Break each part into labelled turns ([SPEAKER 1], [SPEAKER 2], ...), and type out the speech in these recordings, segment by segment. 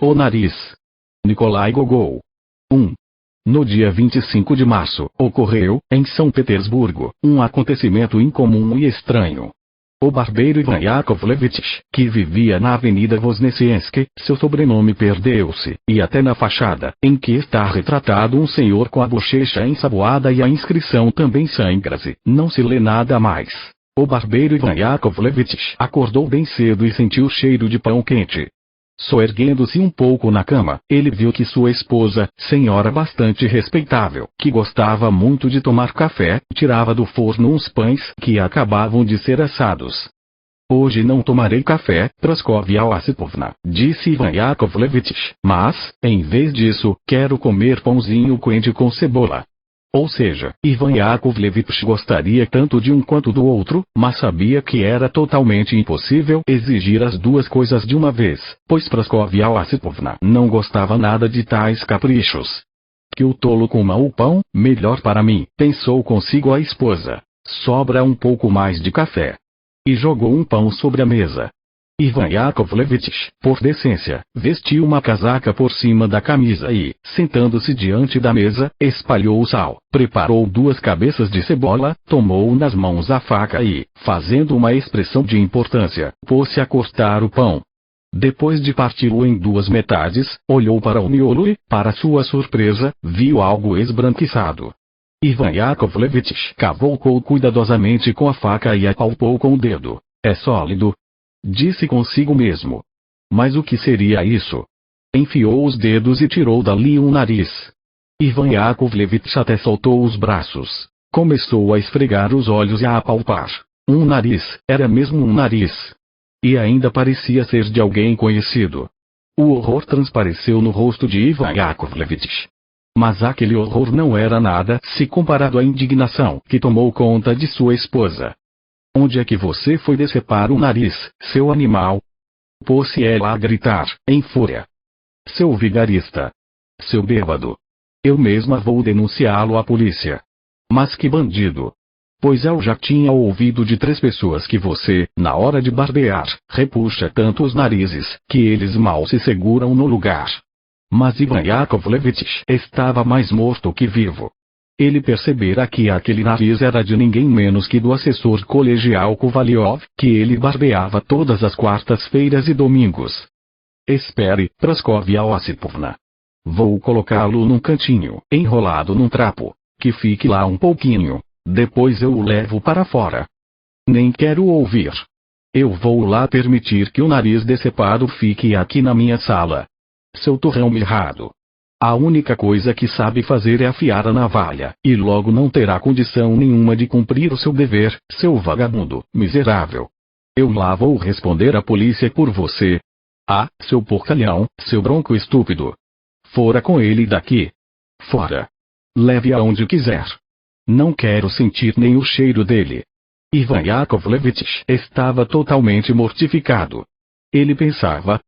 [SPEAKER 1] O nariz. Nikolai Gogol. 1. No dia 25 de março, ocorreu, em São Petersburgo, um acontecimento incomum e estranho. O barbeiro Ivan Yakovlevich, que vivia na Avenida Voznesensky, seu sobrenome perdeu-se, e até na fachada, em que está retratado um senhor com a bochecha ensaboada e a inscrição também sangra-se, não se lê nada mais. O barbeiro Ivan Yakovlevich acordou bem cedo e sentiu o cheiro de pão quente. Soerguendo-se um pouco na cama, ele viu que sua esposa, senhora bastante respeitável, que gostava muito de tomar café, tirava do forno uns pães que acabavam de ser assados. Hoje não tomarei café, Praskovia Osipovna, disse Ivan Yakovlevich, mas, em vez disso, quero comer pãozinho quente com cebola. Ou seja, Ivan Yakovlevich gostaria tanto de um quanto do outro, mas sabia que era totalmente impossível exigir as duas coisas de uma vez, pois Praskovia Osipovna não gostava nada de tais caprichos. Que o tolo coma o pão, melhor para mim, pensou consigo a esposa. Sobra um pouco mais de café. E jogou um pão sobre a mesa. Ivan Yakovlevich, por decência, vestiu uma casaca por cima da camisa e, sentando-se diante da mesa, espalhou o sal, preparou 2 cabeças de cebola, tomou nas mãos a faca e, fazendo uma expressão de importância, pôs-se a cortar o pão. Depois de parti-lo em 2 metades, olhou para o miolo e, para sua surpresa, viu algo esbranquiçado. Ivan Yakovlevich cavucou cuidadosamente com a faca e apalpou com o dedo. É sólido, disse consigo mesmo. Mas o que seria isso? Enfiou os dedos e tirou dali um nariz. Ivan Yakovlevich até soltou os braços. Começou a esfregar os olhos e a apalpar. Um nariz, era mesmo um nariz. E ainda parecia ser de alguém conhecido. O horror transpareceu no rosto de Ivan Yakovlevich. Mas aquele horror não era nada se comparado à indignação que tomou conta de sua esposa. Onde é que você foi decepar o nariz, seu animal? Pôs-se ela a gritar, em fúria. Seu vigarista. Seu bêbado. Eu mesma vou denunciá-lo à polícia. Mas que bandido. Pois eu já tinha ouvido de 3 pessoas que você, na hora de barbear, repuxa tanto os narizes, que eles mal se seguram no lugar. Mas Ivan Yakovlevich estava mais morto que vivo. Ele percebera que aquele nariz era de ninguém menos que do assessor colegial Kovalyov, que ele barbeava todas as quartas-feiras e domingos. Espere, Praskovia Osipovna. Vou colocá-lo num cantinho, enrolado num trapo. Que fique lá um pouquinho. Depois eu o levo para fora. Nem quero ouvir. Eu vou lá permitir que o nariz decepado fique aqui na minha sala. Seu torrão mirrado. A única coisa que sabe fazer é afiar a navalha, e logo não terá condição nenhuma de cumprir o seu dever, seu vagabundo, miserável. Eu lá vou responder à polícia por você. Ah, seu porcalhão, seu bronco estúpido. Fora com ele daqui. Fora. Leve aonde quiser. Não quero sentir nem o cheiro dele. Ivan Yakovlevich estava totalmente mortificado. Ele pensava,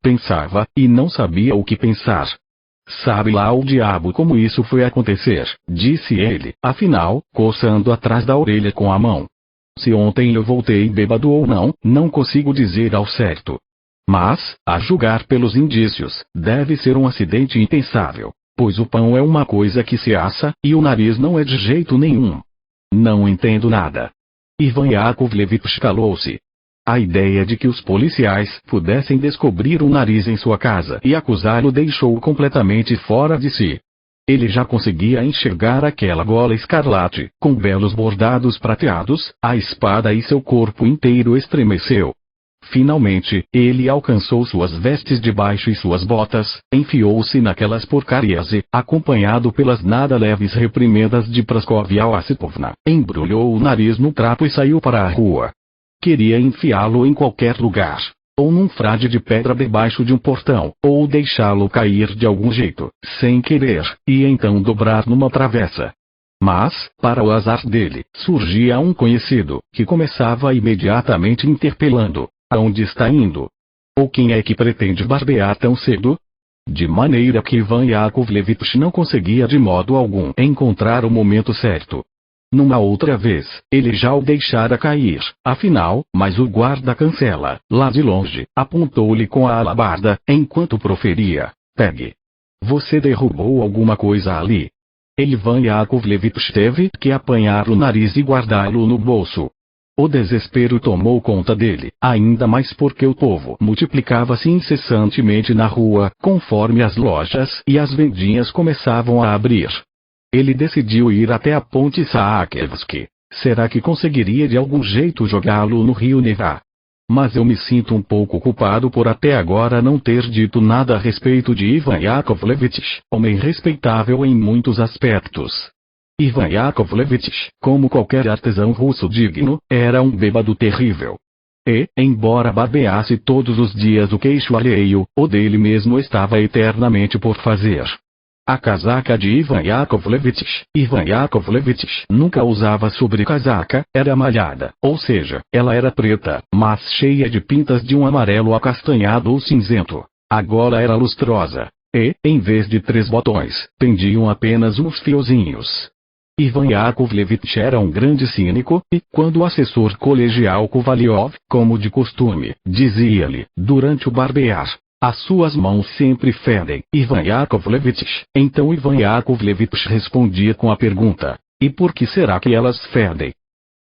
[SPEAKER 1] e não sabia o que pensar. Sabe lá o diabo como isso foi acontecer, disse ele, afinal, coçando atrás da orelha com a mão. Se ontem eu voltei bêbado ou não, não consigo dizer ao certo. Mas, a julgar pelos indícios, deve ser um acidente impensável, pois o pão é uma coisa que se assa, e o nariz não é de jeito nenhum. Não entendo nada. Ivan Yakovlevich calou-se. A ideia de que os policiais pudessem descobrir o nariz em sua casa e acusá-lo deixou-o completamente fora de si. Ele já conseguia enxergar aquela gola escarlate, com belos bordados prateados, a espada e seu corpo inteiro estremeceu. Finalmente, ele alcançou suas vestes de baixo e suas botas, enfiou-se naquelas porcarias e, acompanhado pelas nada leves reprimendas de Praskovia Osipovna, embrulhou o nariz no trapo e saiu para a rua. Queria enfiá-lo em qualquer lugar, ou num frade de pedra debaixo de um portão, ou deixá-lo cair de algum jeito, sem querer, e então dobrar numa travessa. Mas, para o azar dele, surgia um conhecido, que começava imediatamente interpelando: aonde está indo? Ou quem é que pretende barbear tão cedo? De maneira que Ivan Yakovlevich não conseguia de modo algum encontrar o momento certo. Numa outra vez, ele já o deixara cair, afinal, mas o guarda-cancela, lá de longe, apontou-lhe com a alabarda, enquanto proferia: Pegue. Você derrubou alguma coisa ali. Ivan Yakovlevich teve que apanhar o nariz e guardá-lo no bolso. O desespero tomou conta dele, ainda mais porque o povo multiplicava-se incessantemente na rua, conforme as lojas e as vendinhas começavam a abrir. Ele decidiu ir até a ponte Saakevsky. Será que conseguiria de algum jeito jogá-lo no rio Neva? Mas eu me sinto um pouco culpado por até agora não ter dito nada a respeito de Ivan Yakovlevich, homem respeitável em muitos aspectos. Ivan Yakovlevich, como qualquer artesão russo digno, era um bêbado terrível. E, embora barbeasse todos os dias o queixo alheio, o dele mesmo estava eternamente por fazer. A casaca de Ivan Yakovlevich nunca usava sobrecasaca, era malhada, ou seja, ela era preta, mas cheia de pintas de um amarelo acastanhado ou cinzento. Agora era lustrosa. E, em vez de 3 botões, pendiam apenas uns fiozinhos. Ivan Yakovlevich era um grande cínico, e, quando o assessor colegial Kovalyov, como de costume, dizia-lhe, durante o barbear, as suas mãos sempre fedem, Ivan Yakovlevich. Então Ivan Yakovlevich respondia com a pergunta: e por que será que elas fedem?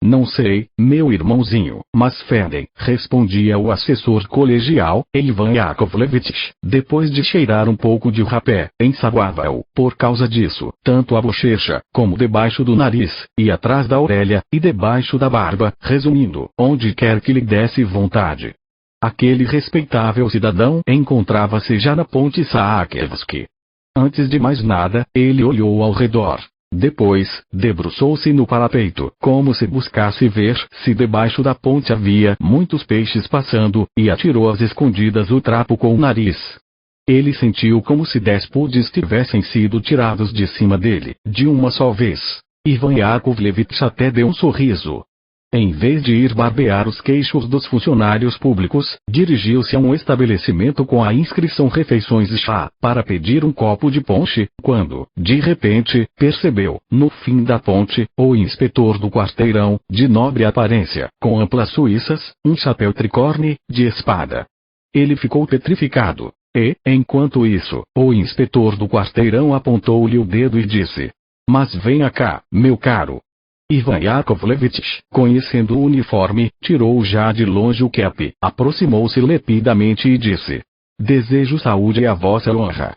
[SPEAKER 1] Não sei, meu irmãozinho, mas fedem, respondia o assessor colegial, Ivan Yakovlevich. Depois de cheirar um pouco de rapé, ensaguava-o, por causa disso, tanto a bochecha, como debaixo do nariz, e atrás da orelha, e debaixo da barba, resumindo, onde quer que lhe desse vontade. Aquele respeitável cidadão encontrava-se já na ponte Saakevsky. Antes de mais nada, ele olhou ao redor. Depois, debruçou-se no parapeito, como se buscasse ver se debaixo da ponte havia muitos peixes passando, e atirou às escondidas o trapo com o nariz. Ele sentiu como se 10 pudes tivessem sido tirados de cima dele, de uma só vez. Ivan Yakovlevich até deu um sorriso. Em vez de ir barbear os queixos dos funcionários públicos, dirigiu-se a um estabelecimento com a inscrição refeições e chá, para pedir um copo de ponche, quando, de repente, percebeu, no fim da ponte, o inspetor do quarteirão, de nobre aparência, com amplas suíças, um chapéu tricorne, de espada. Ele ficou petrificado. E, enquanto isso, o inspetor do quarteirão apontou-lhe o dedo e disse: mas venha cá, meu caro. Ivan Yakovlevich, conhecendo o uniforme, tirou já de longe o cap, aproximou-se lepidamente e disse: desejo saúde a vossa honra.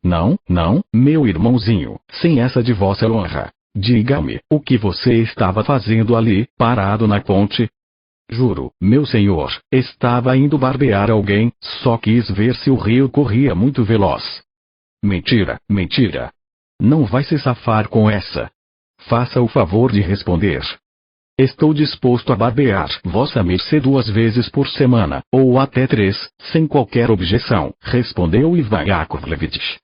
[SPEAKER 1] Não, meu irmãozinho, sem essa de vossa honra. Diga-me, o que você estava fazendo ali, parado na ponte? Juro, meu senhor, estava indo barbear alguém, só quis ver se o rio corria muito veloz. Mentira. Não vai se safar com essa. Faça o favor de responder. Estou disposto a barbear vossa mercê 2 vezes por semana, ou até 3, sem qualquer objeção, respondeu Ivan Yakovlevich.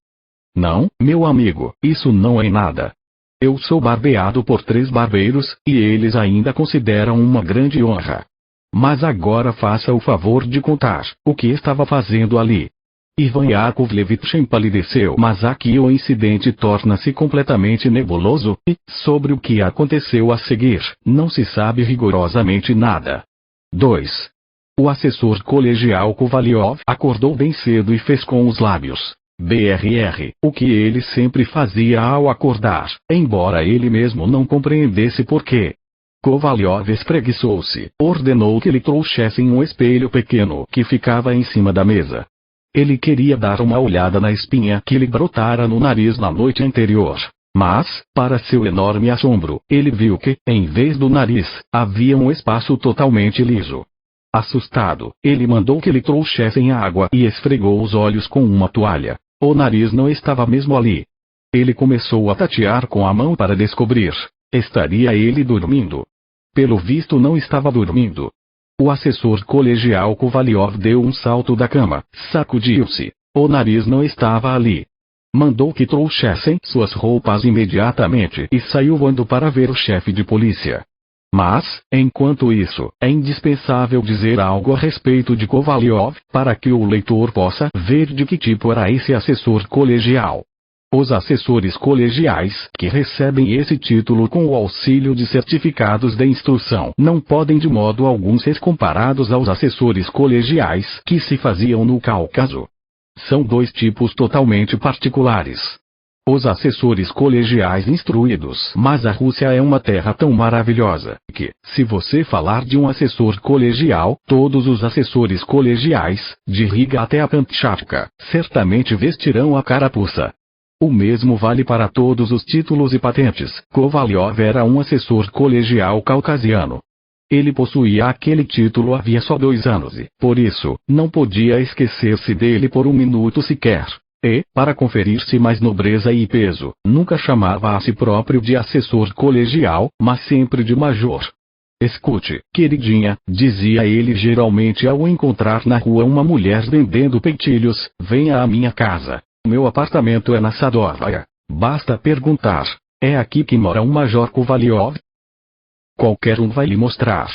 [SPEAKER 1] Não, meu amigo, isso não é nada. Eu sou barbeado por 3 barbeiros, e eles ainda consideram uma grande honra. Mas agora faça o favor de contar o que estava fazendo ali. Ivan Yakovlevich empalideceu, mas aqui o incidente torna-se completamente nebuloso, e, sobre o que aconteceu a seguir, não se sabe rigorosamente nada. 2. O assessor colegial Kovalyov acordou bem cedo e fez com os lábios BRR, o que ele sempre fazia ao acordar, embora ele mesmo não compreendesse por quê. Kovalyov espreguiçou-se, ordenou que lhe trouxessem um espelho pequeno que ficava em cima da mesa. Ele queria dar uma olhada na espinha que lhe brotara no nariz na noite anterior. Mas, para seu enorme assombro, ele viu que, em vez do nariz, havia um espaço totalmente liso. Assustado, ele mandou que lhe trouxessem água e esfregou os olhos com uma toalha. O nariz não estava mesmo ali. Ele começou a tatear com a mão para descobrir. Estaria ele dormindo? Pelo visto não estava dormindo. O assessor colegial Kovalyov deu um salto da cama, sacudiu-se. O nariz não estava ali. Mandou que trouxessem suas roupas imediatamente e saiu voando para ver o chefe de polícia. Mas, enquanto isso, é indispensável dizer algo a respeito de Kovalyov, para que o leitor possa ver de que tipo era esse assessor colegial. Os assessores colegiais, que recebem esse título com o auxílio de certificados de instrução, não podem de modo algum ser comparados aos assessores colegiais que se faziam no Cáucaso. São dois tipos totalmente particulares. Os assessores colegiais instruídos. Mas a Rússia é uma terra tão maravilhosa que, se você falar de um assessor colegial, todos os assessores colegiais, de Riga até a Kamchatka, certamente vestirão a carapuça. O mesmo vale para todos os títulos e patentes. Kovalyov era um assessor colegial caucasiano. Ele possuía aquele título havia só 2 anos e, por isso, não podia esquecer-se dele por um minuto sequer. E, para conferir-se mais nobreza e peso, nunca chamava a si próprio de assessor colegial, mas sempre de major. Escute, queridinha, dizia ele geralmente ao encontrar na rua uma mulher vendendo peitilhos, venha à minha casa. Meu apartamento é na Sadovaya. Basta perguntar, é aqui que mora um Major Kovalyov? Qualquer um vai lhe mostrar.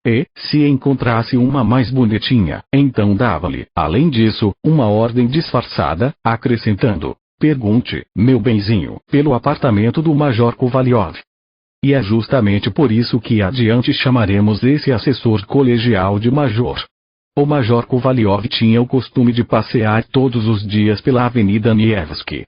[SPEAKER 1] E, se encontrasse uma mais bonitinha, então dava-lhe, além disso, uma ordem disfarçada, acrescentando, pergunte, meu benzinho, pelo apartamento do Major Kovalyov. E é justamente por isso que adiante chamaremos esse assessor colegial de major. O Major Kovalyov tinha o costume de passear todos os dias pela Avenida Nevsky.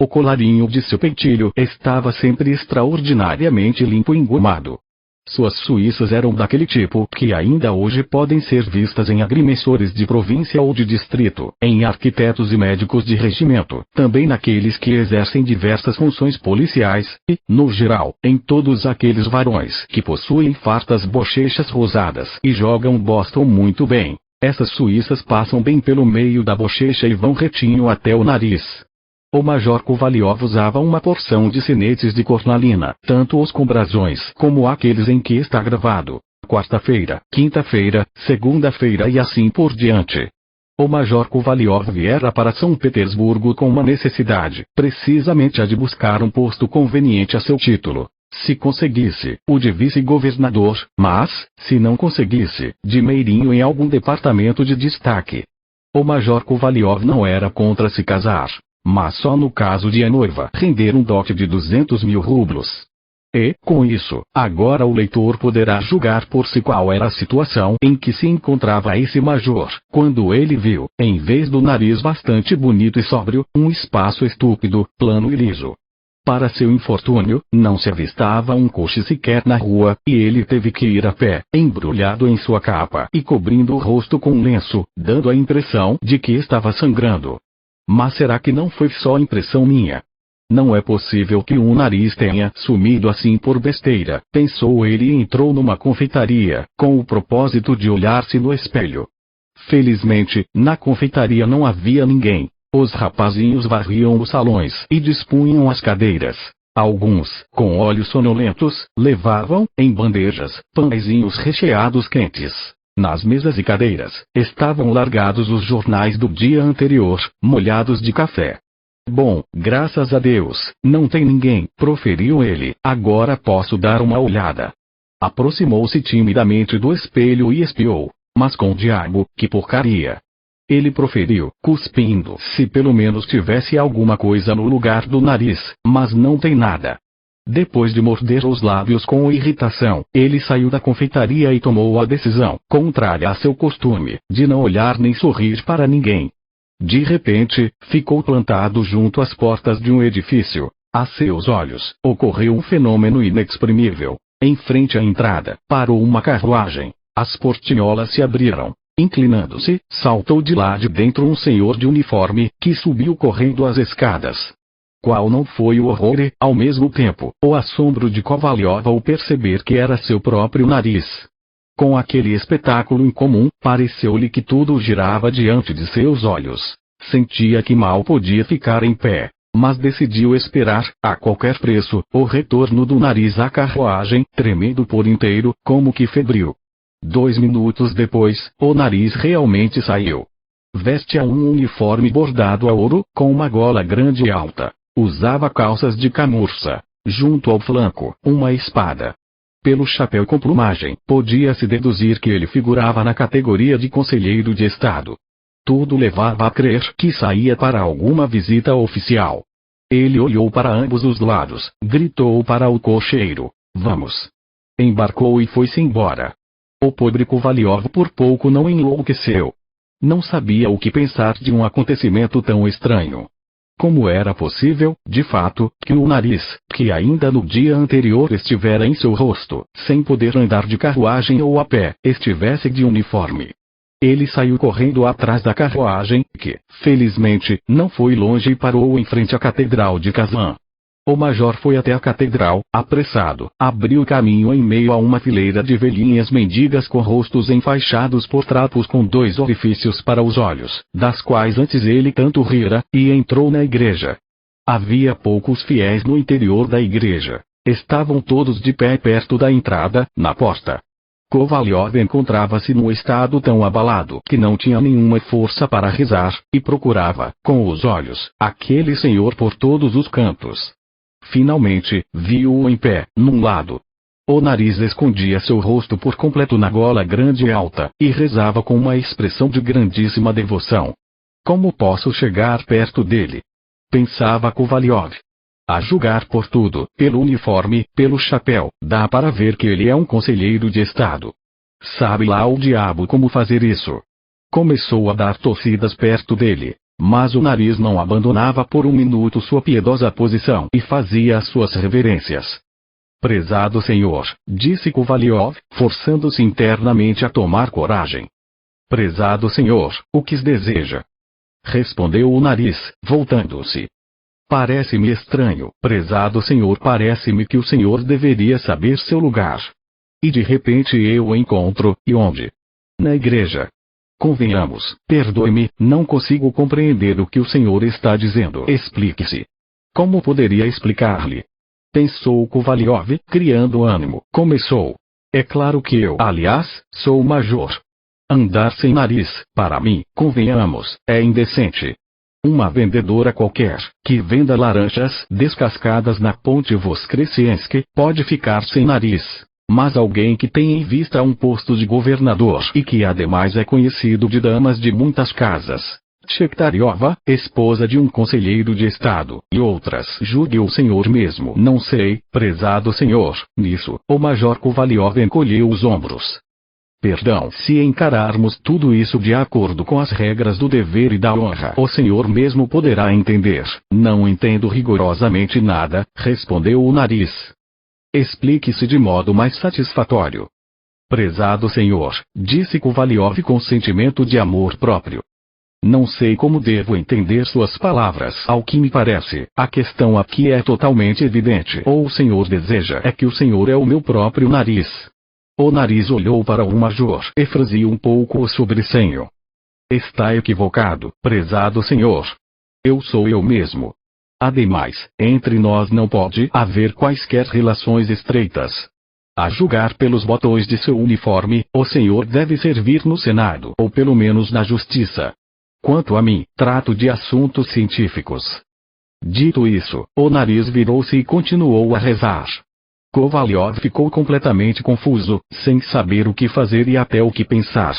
[SPEAKER 1] O colarinho de seu peitilho estava sempre extraordinariamente limpo e engomado. Suas suíças eram daquele tipo que ainda hoje podem ser vistas em agrimensores de província ou de distrito, em arquitetos e médicos de regimento, também naqueles que exercem diversas funções policiais, e, no geral, em todos aqueles varões que possuem fartas bochechas rosadas e jogam Boston muito bem. Essas suíças passam bem pelo meio da bochecha e vão retinho até o nariz. O Major Kovalyov usava uma porção de sinetes de cornalina, tanto os com brasões como aqueles em que está gravado. Quarta-feira, quinta-feira, segunda-feira e assim por diante. O Major Kovalyov viera para São Petersburgo com uma necessidade, precisamente a de buscar um posto conveniente a seu título. Se conseguisse, o de vice-governador, mas, se não conseguisse, de meirinho em algum departamento de destaque. O Major Kovalyov não era contra se casar, mas só no caso de a noiva render um dote de 200 mil rublos. E, com isso, agora o leitor poderá julgar por si qual era a situação em que se encontrava esse major, quando ele viu, em vez do nariz bastante bonito e sóbrio, um espaço estúpido, plano e liso. Para seu infortúnio, não se avistava um coche sequer na rua, e ele teve que ir a pé, embrulhado em sua capa e cobrindo o rosto com um lenço, dando a impressão de que estava sangrando. Mas será que não foi só impressão minha? Não é possível que um nariz tenha sumido assim por besteira, pensou ele e entrou numa confeitaria, com o propósito de olhar-se no espelho. Felizmente, na confeitaria não havia ninguém. Os rapazinhos varriam os salões e dispunham as cadeiras. Alguns, com olhos sonolentos, levavam, em bandejas, pãezinhos recheados quentes. Nas mesas e cadeiras, estavam largados os jornais do dia anterior, molhados de café. Bom, graças a Deus, não tem ninguém, proferiu ele, agora posso dar uma olhada. Aproximou-se timidamente do espelho e espiou, mas com o diabo, que porcaria. Ele proferiu, cuspindo, se pelo menos tivesse alguma coisa no lugar do nariz, mas não tem nada. Depois de morder os lábios com irritação, ele saiu da confeitaria e tomou a decisão, contrária a seu costume, de não olhar nem sorrir para ninguém. De repente, ficou plantado junto às portas de um edifício. A seus olhos, ocorreu um fenômeno inexprimível. Em frente à entrada, parou uma carruagem. As portinholas se abriram. Inclinando-se, saltou de lá de dentro um senhor de uniforme, que subiu correndo as escadas. Qual não foi o horror e, ao mesmo tempo, o assombro de Kovalyov ao perceber que era seu próprio nariz. Com aquele espetáculo incomum, pareceu-lhe que tudo girava diante de seus olhos. Sentia que mal podia ficar em pé, mas decidiu esperar, a qualquer preço, o retorno do nariz à carruagem, tremendo por inteiro, como que febril. 2 minutos depois, o nariz realmente saiu. Vestia um uniforme bordado a ouro, com uma gola grande e alta. Usava calças de camurça. Junto ao flanco, uma espada. Pelo chapéu com plumagem, podia-se deduzir que ele figurava na categoria de conselheiro de Estado. Tudo levava a crer que saía para alguma visita oficial. Ele olhou para ambos os lados, gritou para o cocheiro, vamos. Embarcou e foi-se embora. O pobre Kovalyov por pouco não enlouqueceu. Não sabia o que pensar de um acontecimento tão estranho. Como era possível, de fato, que o nariz, que ainda no dia anterior estivera em seu rosto, sem poder andar de carruagem ou a pé, estivesse de uniforme? Ele saiu correndo atrás da carruagem, que, felizmente, não foi longe e parou em frente à Catedral de Kazan. O major foi até a catedral, apressado, abriu caminho em meio a uma fileira de velhinhas mendigas com rostos enfaixados por trapos com 2 orifícios para os olhos, das quais antes ele tanto rira, e entrou na igreja. Havia poucos fiéis no interior da igreja. Estavam todos de pé perto da entrada, na porta. Kovalyov encontrava-se num estado tão abalado que não tinha nenhuma força para rezar, e procurava, com os olhos, aquele senhor por todos os cantos. Finalmente, viu-o em pé, num lado. O nariz escondia seu rosto por completo na gola grande e alta, e rezava com uma expressão de grandíssima devoção. Como posso chegar perto dele? Pensava Kovalyov. A julgar por tudo, pelo uniforme, pelo chapéu, dá para ver que ele é um conselheiro de Estado. Sabe lá o diabo como fazer isso. Começou a dar torcidas perto dele. Mas o nariz não abandonava por um minuto sua piedosa posição e fazia as suas reverências. Prezado senhor, disse Kovalyov, forçando-se internamente a tomar coragem. Prezado senhor, o que deseja? Respondeu o nariz, voltando-se. Parece-me estranho, prezado senhor, parece-me que o senhor deveria saber seu lugar. E de repente eu o encontro, e onde? Na igreja. Convenhamos, perdoe-me, não consigo compreender o que o senhor está dizendo. Explique-se. Como poderia explicar-lhe? Pensou Kovalyov, criando ânimo. Começou. É claro que eu, aliás, sou o major. Andar sem nariz, para mim, convenhamos, é indecente. Uma vendedora qualquer, que venda laranjas descascadas na ponte Voskresensky, pode ficar sem nariz. Mas alguém que tem em vista um posto de governador e que ademais é conhecido de damas de muitas casas, Tchektaryova, esposa de um conselheiro de Estado, e outras, julgue o senhor mesmo. Não sei, prezado senhor, nisso, o major Kovalyov encolheu os ombros. Perdão, se encararmos tudo isso de acordo com as regras do dever e da honra, o senhor mesmo poderá entender. Não entendo rigorosamente nada, respondeu o nariz. Explique-se de modo mais satisfatório. Prezado senhor, disse Kovalyov com sentimento de amor próprio. Não sei como devo entender suas palavras. Ao que me parece, a questão aqui é totalmente evidente. Ou o senhor deseja é que o senhor é o meu próprio nariz. O nariz olhou para o major e franziu um pouco o sobrecenho. Está equivocado, prezado senhor. Eu sou eu mesmo. Ademais, entre nós não pode haver quaisquer relações estreitas. A julgar pelos botões de seu uniforme, o senhor deve servir no Senado ou pelo menos na Justiça. Quanto a mim, trato de assuntos científicos. Dito isso, o nariz virou-se e continuou a rezar. Kovalyov ficou completamente confuso, sem saber o que fazer e até o que pensar.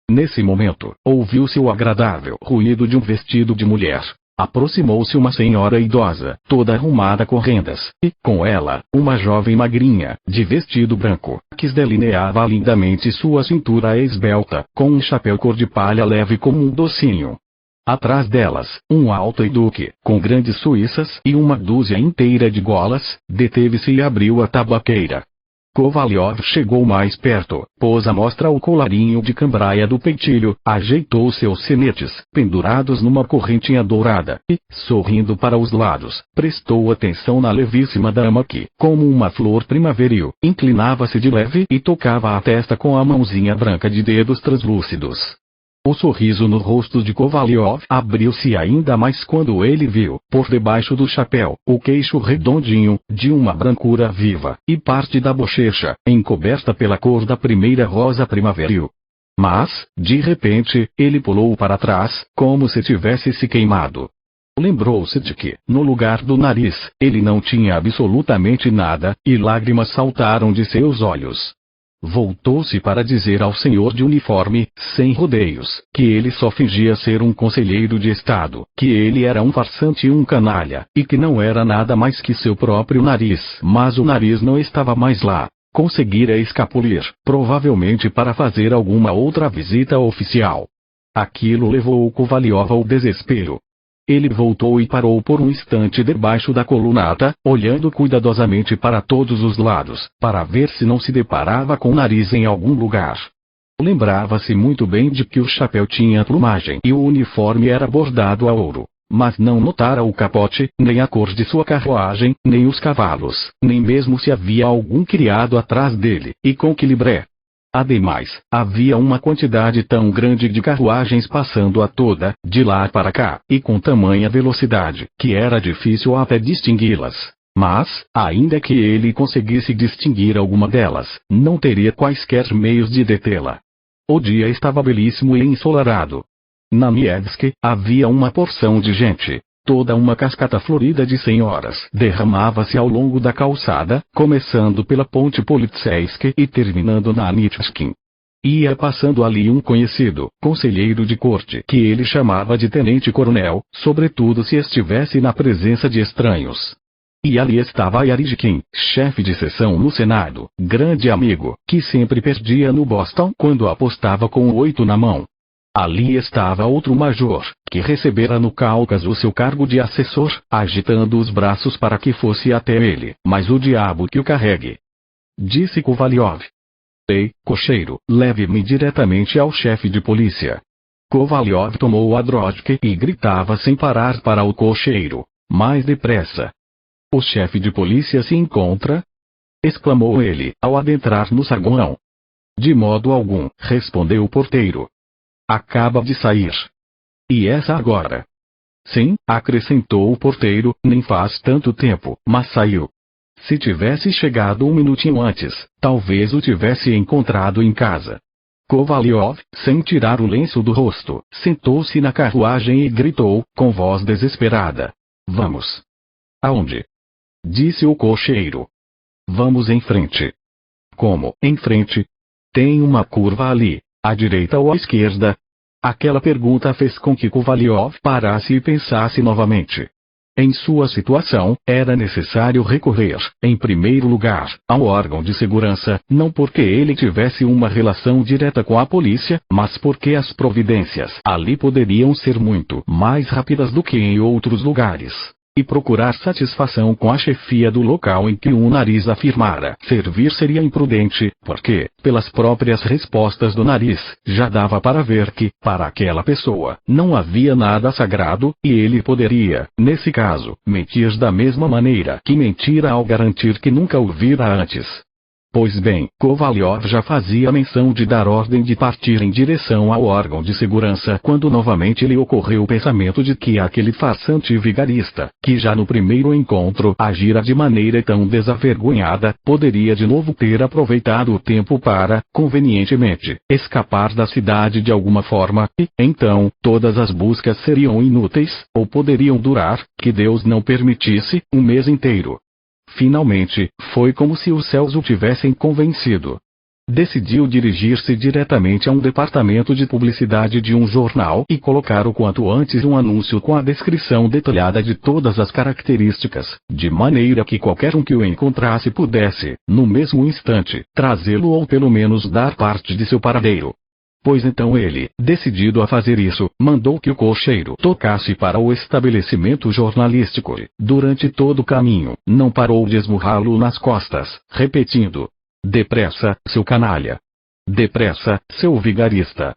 [SPEAKER 1] Nesse momento, ouviu-se o agradável ruído de um vestido de mulher. Aproximou-se uma senhora idosa, toda arrumada com rendas, e, com ela, uma jovem magrinha, de vestido branco, que delineava lindamente sua cintura esbelta, com um chapéu cor de palha leve como um docinho. Atrás delas, um alto eunuque, com grandes suíças e uma dúzia inteira de golas, deteve-se e abriu a tabaqueira. Kovalyov chegou mais perto, pôs à mostra o colarinho de cambraia do peitilho, ajeitou seus senetes, pendurados numa correntinha dourada, e, sorrindo para os lados, prestou atenção na levíssima dama que, como uma flor primaveril, inclinava-se de leve e tocava a testa com a mãozinha branca de dedos translúcidos. O sorriso no rosto de Kovalyov abriu-se ainda mais quando ele viu, por debaixo do chapéu, o queixo redondinho, de uma brancura viva, e parte da bochecha, encoberta pela cor da primeira rosa primaveril. Mas, de repente, ele pulou para trás, como se tivesse se queimado. Lembrou-se de que, no lugar do nariz, ele não tinha absolutamente nada, e lágrimas saltaram de seus olhos. Voltou-se para dizer ao senhor de uniforme, sem rodeios, que ele só fingia ser um conselheiro de Estado, que ele era um farsante e um canalha, e que não era nada mais que seu próprio nariz. Mas o nariz não estava mais lá. Conseguira escapulir, provavelmente para fazer alguma outra visita oficial. Aquilo levou o Kovalyov ao desespero. Ele voltou e parou por um instante debaixo da colunata, olhando cuidadosamente para todos os lados, para ver se não se deparava com o nariz em algum lugar. Lembrava-se muito bem de que o chapéu tinha plumagem e o uniforme era bordado a ouro, mas não notara o capote, nem a cor de sua carruagem, nem os cavalos, nem mesmo se havia algum criado atrás dele, e com que libré. Ademais, havia uma quantidade tão grande de carruagens passando a toda, de lá para cá, e com tamanha velocidade, que era difícil até distingui-las. Mas, ainda que ele conseguisse distinguir alguma delas, não teria quaisquer meios de detê-la. O dia estava belíssimo e ensolarado. Na Nevsky havia uma porção de gente. Toda uma cascata florida de senhoras derramava-se ao longo da calçada, começando pela ponte Politseisky e terminando na Nitschkin. Ia passando ali um conhecido, conselheiro de corte, que ele chamava de tenente-coronel, sobretudo se estivesse na presença de estranhos. E ali estava Yarizkin, chefe de seção no Senado, grande amigo, que sempre perdia no Boston quando apostava com o 8 na mão. Ali estava outro major, que recebera no Cáucaso seu cargo de assessor, agitando os braços para que fosse até ele, mas o diabo que o carregue. Disse Kovalyov. Ei, cocheiro, leve-me diretamente ao chefe de polícia. Kovalyov tomou a droga e gritava sem parar para o cocheiro. Mais depressa. O chefe de polícia se encontra? Exclamou ele, ao adentrar no saguão. De modo algum, respondeu o porteiro. Acaba de sair. E essa agora? Sim, acrescentou o porteiro, nem faz tanto tempo, mas saiu. Se tivesse chegado um minutinho antes, talvez o tivesse encontrado em casa. Kovalyov, sem tirar o lenço do rosto, sentou-se na carruagem e gritou, com voz desesperada. Vamos. Aonde? Disse o cocheiro. Vamos em frente. Como, em frente? Tem uma curva ali. À direita ou à esquerda? Aquela pergunta fez com que Kovalyov parasse e pensasse novamente. Em sua situação, era necessário recorrer, em primeiro lugar, ao órgão de segurança, não porque ele tivesse uma relação direta com a polícia, mas porque as providências ali poderiam ser muito mais rápidas do que em outros lugares. E procurar satisfação com a chefia do local em que o nariz afirmara servir seria imprudente, porque, pelas próprias respostas do nariz, já dava para ver que, para aquela pessoa, não havia nada sagrado, e ele poderia, nesse caso, mentir da mesma maneira que mentira ao garantir que nunca o vira antes. Pois bem, Kovalyov já fazia menção de dar ordem de partir em direção ao órgão de segurança quando novamente lhe ocorreu o pensamento de que aquele farsante vigarista, que já no primeiro encontro agira de maneira tão desavergonhada, poderia de novo ter aproveitado o tempo para, convenientemente, escapar da cidade de alguma forma, e, então, todas as buscas seriam inúteis, ou poderiam durar, que Deus não permitisse, um mês inteiro. Finalmente, foi como se os céus o tivessem convencido. Decidiu dirigir-se diretamente a um departamento de publicidade de um jornal e colocar o quanto antes um anúncio com a descrição detalhada de todas as características, de maneira que qualquer um que o encontrasse pudesse, no mesmo instante, trazê-lo ou pelo menos dar parte de seu paradeiro. Pois então ele, decidido a fazer isso, mandou que o cocheiro tocasse para o estabelecimento jornalístico e, durante todo o caminho, não parou de esmurrá-lo nas costas, repetindo: depressa, seu canalha! Depressa, seu vigarista!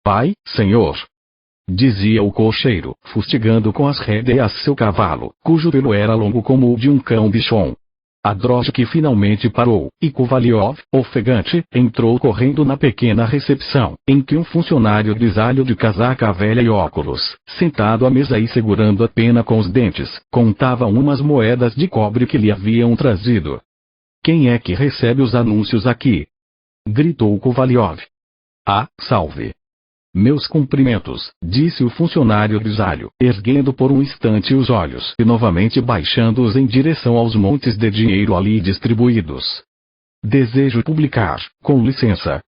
[SPEAKER 1] Pai, senhor! Dizia o cocheiro, fustigando com as rédeas seu cavalo, cujo pelo era longo como o de um cão bichon. A droga finalmente parou, e Kovalyov, ofegante, entrou correndo na pequena recepção, em que um funcionário grisalho de casaca velha e óculos, sentado à mesa e segurando a pena com os dentes, contava umas moedas de cobre que lhe haviam trazido. Quem é que recebe os anúncios aqui? Gritou Kovalyov. Ah, salve! Meus cumprimentos, disse o funcionário grisalho, erguendo por um instante os olhos e novamente baixando-os em direção aos montes de dinheiro ali distribuídos. Desejo publicar, com licença.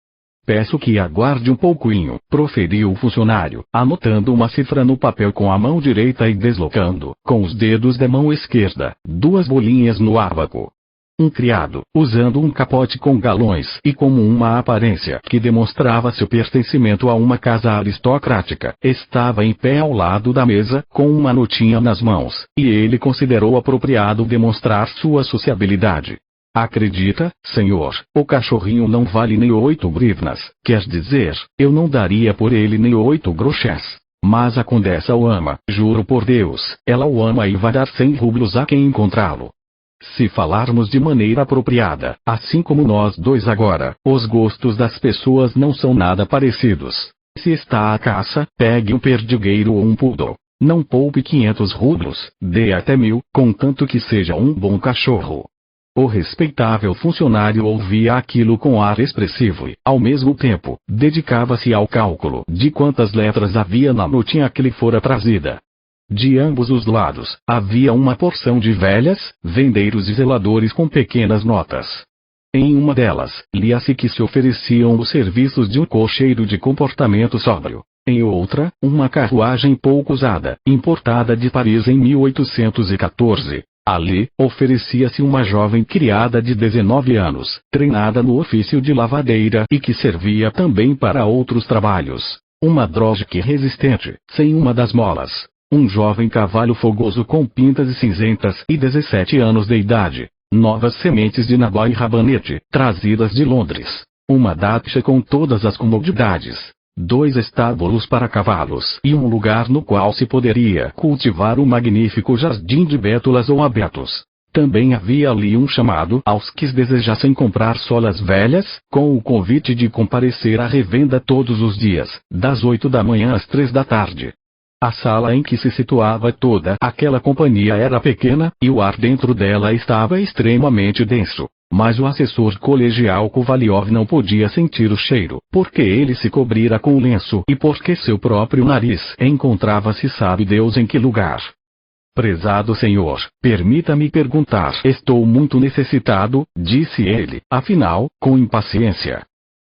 [SPEAKER 1] Peço que aguarde um pouquinho, proferiu o funcionário, anotando uma cifra no papel com a mão direita e deslocando, com os dedos da mão esquerda, duas bolinhas no ábaco. Um criado, usando um capote com galões e como uma aparência que demonstrava seu pertencimento a uma casa aristocrática, estava em pé ao lado da mesa, com uma notinha nas mãos, e ele considerou apropriado demonstrar sua sociabilidade. Acredita, senhor, o cachorrinho não vale nem 8 grivnas, quer dizer, eu não daria por ele nem 8 grochés. Mas a condessa o ama, juro por Deus, ela o ama e vai dar 100 rublos a quem encontrá-lo. Se falarmos de maneira apropriada, assim como nós dois agora, os gostos das pessoas não são nada parecidos. Se está à caça, pegue um perdigueiro ou um poodle. Não poupe 500 rublos, dê até 1000, contanto que seja um bom cachorro. O respeitável funcionário ouvia aquilo com ar expressivo e, ao mesmo tempo, dedicava-se ao cálculo de quantas letras havia na notinha que lhe fora trazida. De ambos os lados, havia uma porção de velhas, vendeiros e zeladores com pequenas notas. Em uma delas, lia-se que se ofereciam os serviços de um cocheiro de comportamento sóbrio. Em outra, uma carruagem pouco usada, importada de Paris em 1814. Ali, oferecia-se uma jovem criada de 19 anos, treinada no ofício de lavadeira e que servia também para outros trabalhos. Uma drogue resistente, sem uma das molas. Um jovem cavalo fogoso com pintas e cinzentas e 17 anos de idade. Novas sementes de nabó e rabanete, trazidas de Londres. Uma dacha com todas as comodidades. 2 estábulos para cavalos e um lugar no qual se poderia cultivar um magnífico jardim de bétulas ou abetos. Também havia ali um chamado aos que desejassem comprar solas velhas, com o convite de comparecer à revenda todos os dias, das 8 da manhã às 3 da tarde. A sala em que se situava toda aquela companhia era pequena, e o ar dentro dela estava extremamente denso. Mas o assessor colegial Kovalyov não podia sentir o cheiro, porque ele se cobrira com o lenço e porque seu próprio nariz encontrava-se sabe Deus em que lugar. Prezado senhor, permita-me perguntar. Estou muito necessitado, disse ele, afinal, com impaciência.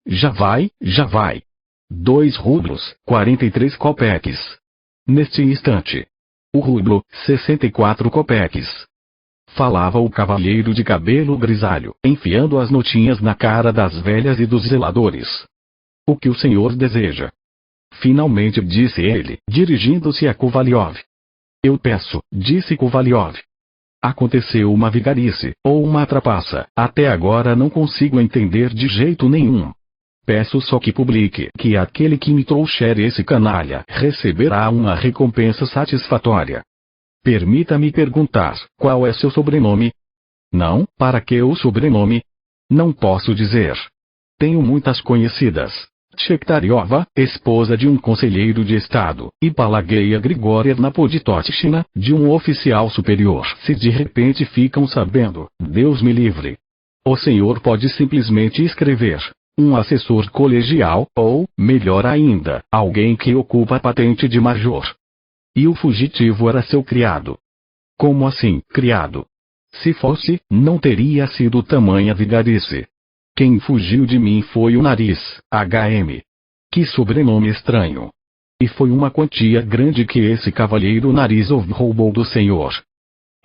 [SPEAKER 1] Já vai, já vai. 2 rublos, 43 copeques. Neste instante. O rublo, 64 copeques. Falava o cavalheiro de cabelo grisalho, enfiando as notinhas na cara das velhas e dos zeladores. O que o senhor deseja? Finalmente disse ele, dirigindo-se a Kovalyov. Eu peço, disse Kovalyov. Aconteceu uma vigarice, ou uma trapaça, até agora não consigo entender de jeito nenhum. Peço só que publique que aquele que me trouxer esse canalha receberá uma recompensa satisfatória. Permita-me perguntar, qual é seu sobrenome? Não, para que o sobrenome? Não posso dizer. Tenho muitas conhecidas. Tchektariova, esposa de um conselheiro de estado, e Pelageia Grigorievna Poditochina, de um oficial superior. Se de repente ficam sabendo, Deus me livre. O senhor pode simplesmente escrever um assessor colegial, ou, melhor ainda, alguém que ocupa a patente de major. E o fugitivo era seu criado. Como assim, criado? Se fosse, não teria sido tamanha vigarice. Quem fugiu de mim foi o Nariz, HM. Que sobrenome estranho. E foi uma quantia grande que esse cavalheiro Nariz roubou do senhor.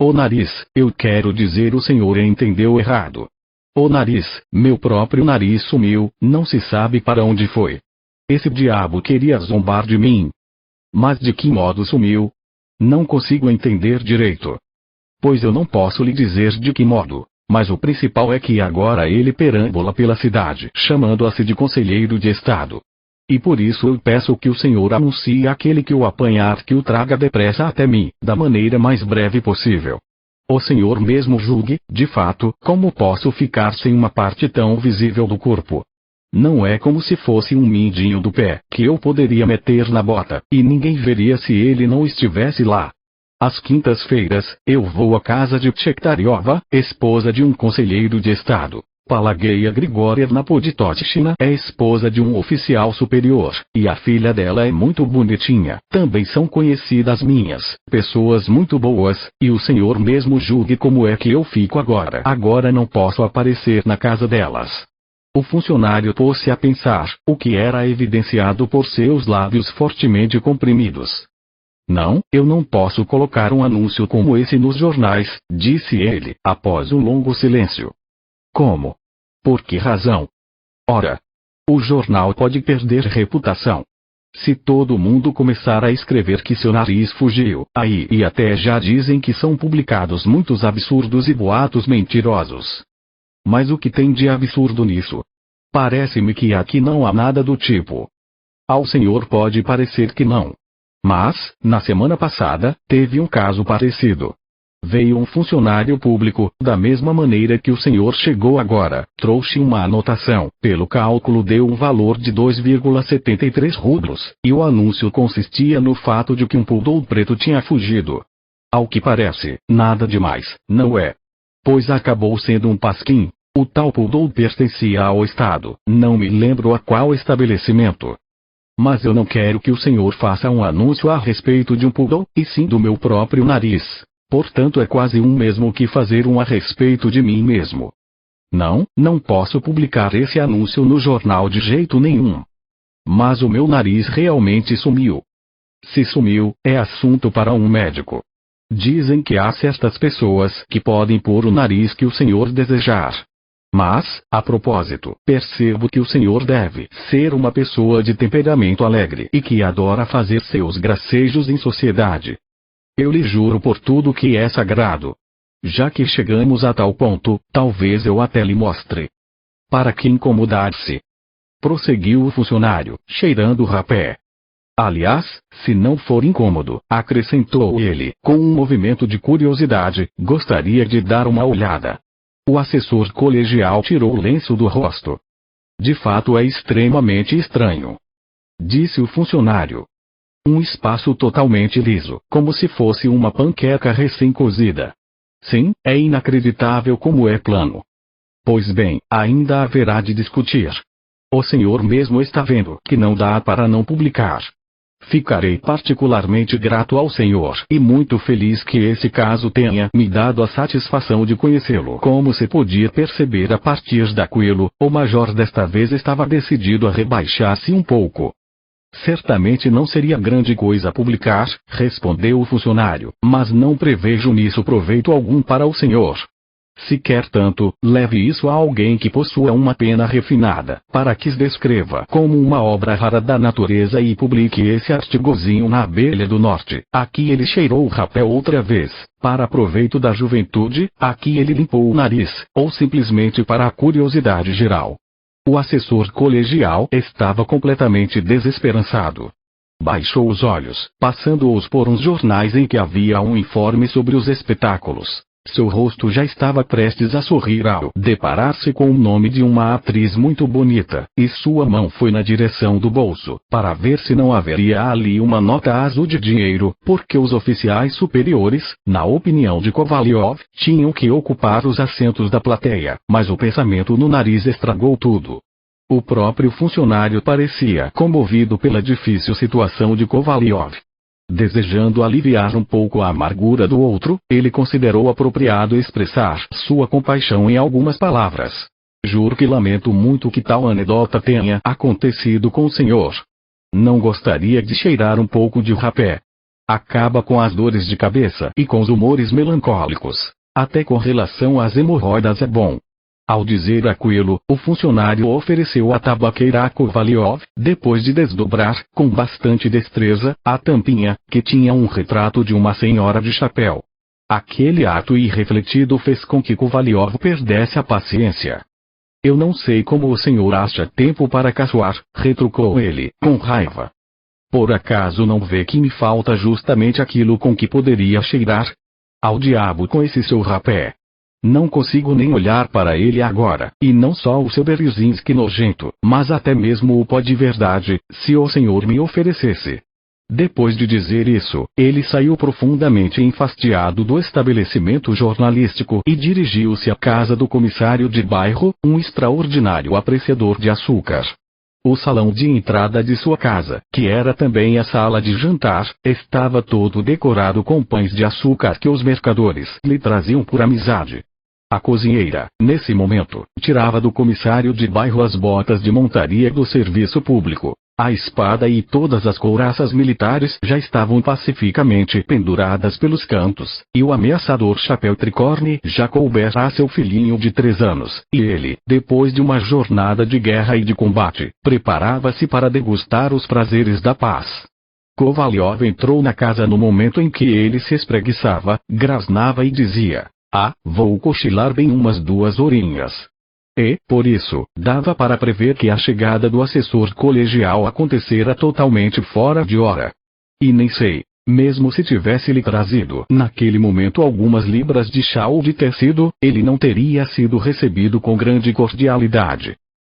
[SPEAKER 1] O Nariz, eu quero dizer, o senhor entendeu errado. O Nariz, meu próprio nariz sumiu, não se sabe para onde foi. Esse diabo queria zombar de mim. Mas de que modo sumiu? Não consigo entender direito. Pois eu não posso lhe dizer de que modo, mas o principal é que agora ele perambula pela cidade, chamando-se de conselheiro de estado. E por isso eu peço que o senhor anuncie àquele que o apanhar que o traga depressa até mim, da maneira mais breve possível. O senhor mesmo julgue, de fato, como posso ficar sem uma parte tão visível do corpo. Não é como se fosse um mindinho do pé, que eu poderia meter na bota, e ninguém veria se ele não estivesse lá. Às quintas-feiras, eu vou à casa de Tchektariova, esposa de um conselheiro de estado. Pelageia Grigorievna Poditochina é esposa de um oficial superior, e a filha dela é muito bonitinha. Também são conhecidas minhas, pessoas muito boas, e o senhor mesmo julgue como é que eu fico agora. Agora não posso aparecer na casa delas. O funcionário pôs-se a pensar, o que era evidenciado por seus lábios fortemente comprimidos. Não, eu não posso colocar um anúncio como esse nos jornais, disse ele, após um longo silêncio. Como? Por que razão? Ora, o jornal pode perder reputação. Se todo mundo começar a escrever que seu nariz fugiu, aí e até já dizem que são publicados muitos absurdos e boatos mentirosos. Mas o que tem de absurdo nisso? Parece-me que aqui não há nada do tipo. Ao senhor pode parecer que não. Mas, na semana passada, teve um caso parecido. Veio um funcionário público, da mesma maneira que o senhor chegou agora, trouxe uma anotação, pelo cálculo deu um valor de 2,73 rublos, e o anúncio consistia no fato de que um poodle preto tinha fugido. Ao que parece, nada demais, não é? Pois acabou sendo um pasquim. O tal poodle pertencia ao Estado, não me lembro a qual estabelecimento. Mas eu não quero que o senhor faça um anúncio a respeito de um poodle, e sim do meu próprio nariz. Portanto é quase um mesmo que fazer um a respeito de mim mesmo. Não, não posso publicar esse anúncio no jornal de jeito nenhum. Mas o meu nariz realmente sumiu. Se sumiu, é assunto para um médico. Dizem que há certas pessoas que podem pôr o nariz que o senhor desejar. Mas, a propósito, percebo que o senhor deve ser uma pessoa de temperamento alegre e que adora fazer seus gracejos em sociedade. Eu lhe juro por tudo que é sagrado. Já que chegamos a tal ponto, talvez eu até lhe mostre. Para que incomodar-se? Prosseguiu o funcionário, cheirando o rapé. Aliás, se não for incômodo, acrescentou ele, com um movimento de curiosidade, gostaria de dar uma olhada. O assessor colegial tirou o lenço do rosto. De fato é extremamente estranho, disse o funcionário. Um espaço totalmente liso, como se fosse uma panqueca recém-cozida. Sim, é inacreditável como é plano. Pois bem, ainda haverá de discutir. O senhor mesmo está vendo que não dá para não publicar. Ficarei particularmente grato ao senhor e muito feliz que esse caso tenha me dado a satisfação de conhecê-lo. Como se podia perceber a partir daquilo, o major desta vez estava decidido a rebaixar-se um pouco. Certamente não seria grande coisa publicar, respondeu o funcionário, mas não prevejo nisso proveito algum para o senhor. Se quer tanto, leve isso a alguém que possua uma pena refinada, para que descreva como uma obra rara da natureza e publique esse artigozinho na Abelha do Norte. Aqui ele cheirou o rapé outra vez, para proveito da juventude, aqui ele limpou o nariz, ou simplesmente para a curiosidade geral. O assessor colegial estava completamente desesperançado. Baixou os olhos, passando-os por uns jornais em que havia um informe sobre os espetáculos. Seu rosto já estava prestes a sorrir ao deparar-se com o nome de uma atriz muito bonita, e sua mão foi na direção do bolso, para ver se não haveria ali uma nota azul de dinheiro, porque os oficiais superiores, na opinião de Kovalyov, tinham que ocupar os assentos da plateia, mas o pensamento no nariz estragou tudo. O próprio funcionário parecia comovido pela difícil situação de Kovalyov. Desejando aliviar um pouco a amargura do outro, ele considerou apropriado expressar sua compaixão em algumas palavras. Juro que lamento muito que tal anedota tenha acontecido com o senhor. Não gostaria de cheirar um pouco de rapé. Acaba com as dores de cabeça e com os humores melancólicos. Até com relação às hemorroidas é bom. Ao dizer aquilo, o funcionário ofereceu a tabaqueira a Kovalyov, depois de desdobrar, com bastante destreza, a tampinha, que tinha um retrato de uma senhora de chapéu. Aquele ato irrefletido fez com que Kovalyov perdesse a paciência. Eu não sei como o senhor acha tempo para caçoar, retrucou ele, com raiva. Por acaso não vê que me falta justamente aquilo com que poderia cheirar? Ao diabo com esse seu rapé. Não consigo nem olhar para ele agora, e não só o seu Berzinski nojento, mas até mesmo o pó de verdade, se o senhor me oferecesse. Depois de dizer isso, ele saiu profundamente enfastiado do estabelecimento jornalístico e dirigiu-se à casa do comissário de bairro, um extraordinário apreciador de açúcar. O salão de entrada de sua casa, que era também a sala de jantar, estava todo decorado com pães de açúcar que os mercadores lhe traziam por amizade. A cozinheira, nesse momento, tirava do comissário de bairro as botas de montaria do serviço público. A espada e todas as couraças militares já estavam pacificamente penduradas pelos cantos, e o ameaçador chapéu tricorne já coubera a seu filhinho de 3 anos, e ele, depois de uma jornada de guerra e de combate, preparava-se para degustar os prazeres da paz. Kovalyov entrou na casa no momento em que ele se espreguiçava, grasnava e dizia: "Ah, vou cochilar bem umas 2 horinhas." E, por isso, dava para prever que a chegada do assessor colegial acontecera totalmente fora de hora. E nem sei, mesmo se tivesse lhe trazido naquele momento algumas libras de chá ou de tecido, ele não teria sido recebido com grande cordialidade.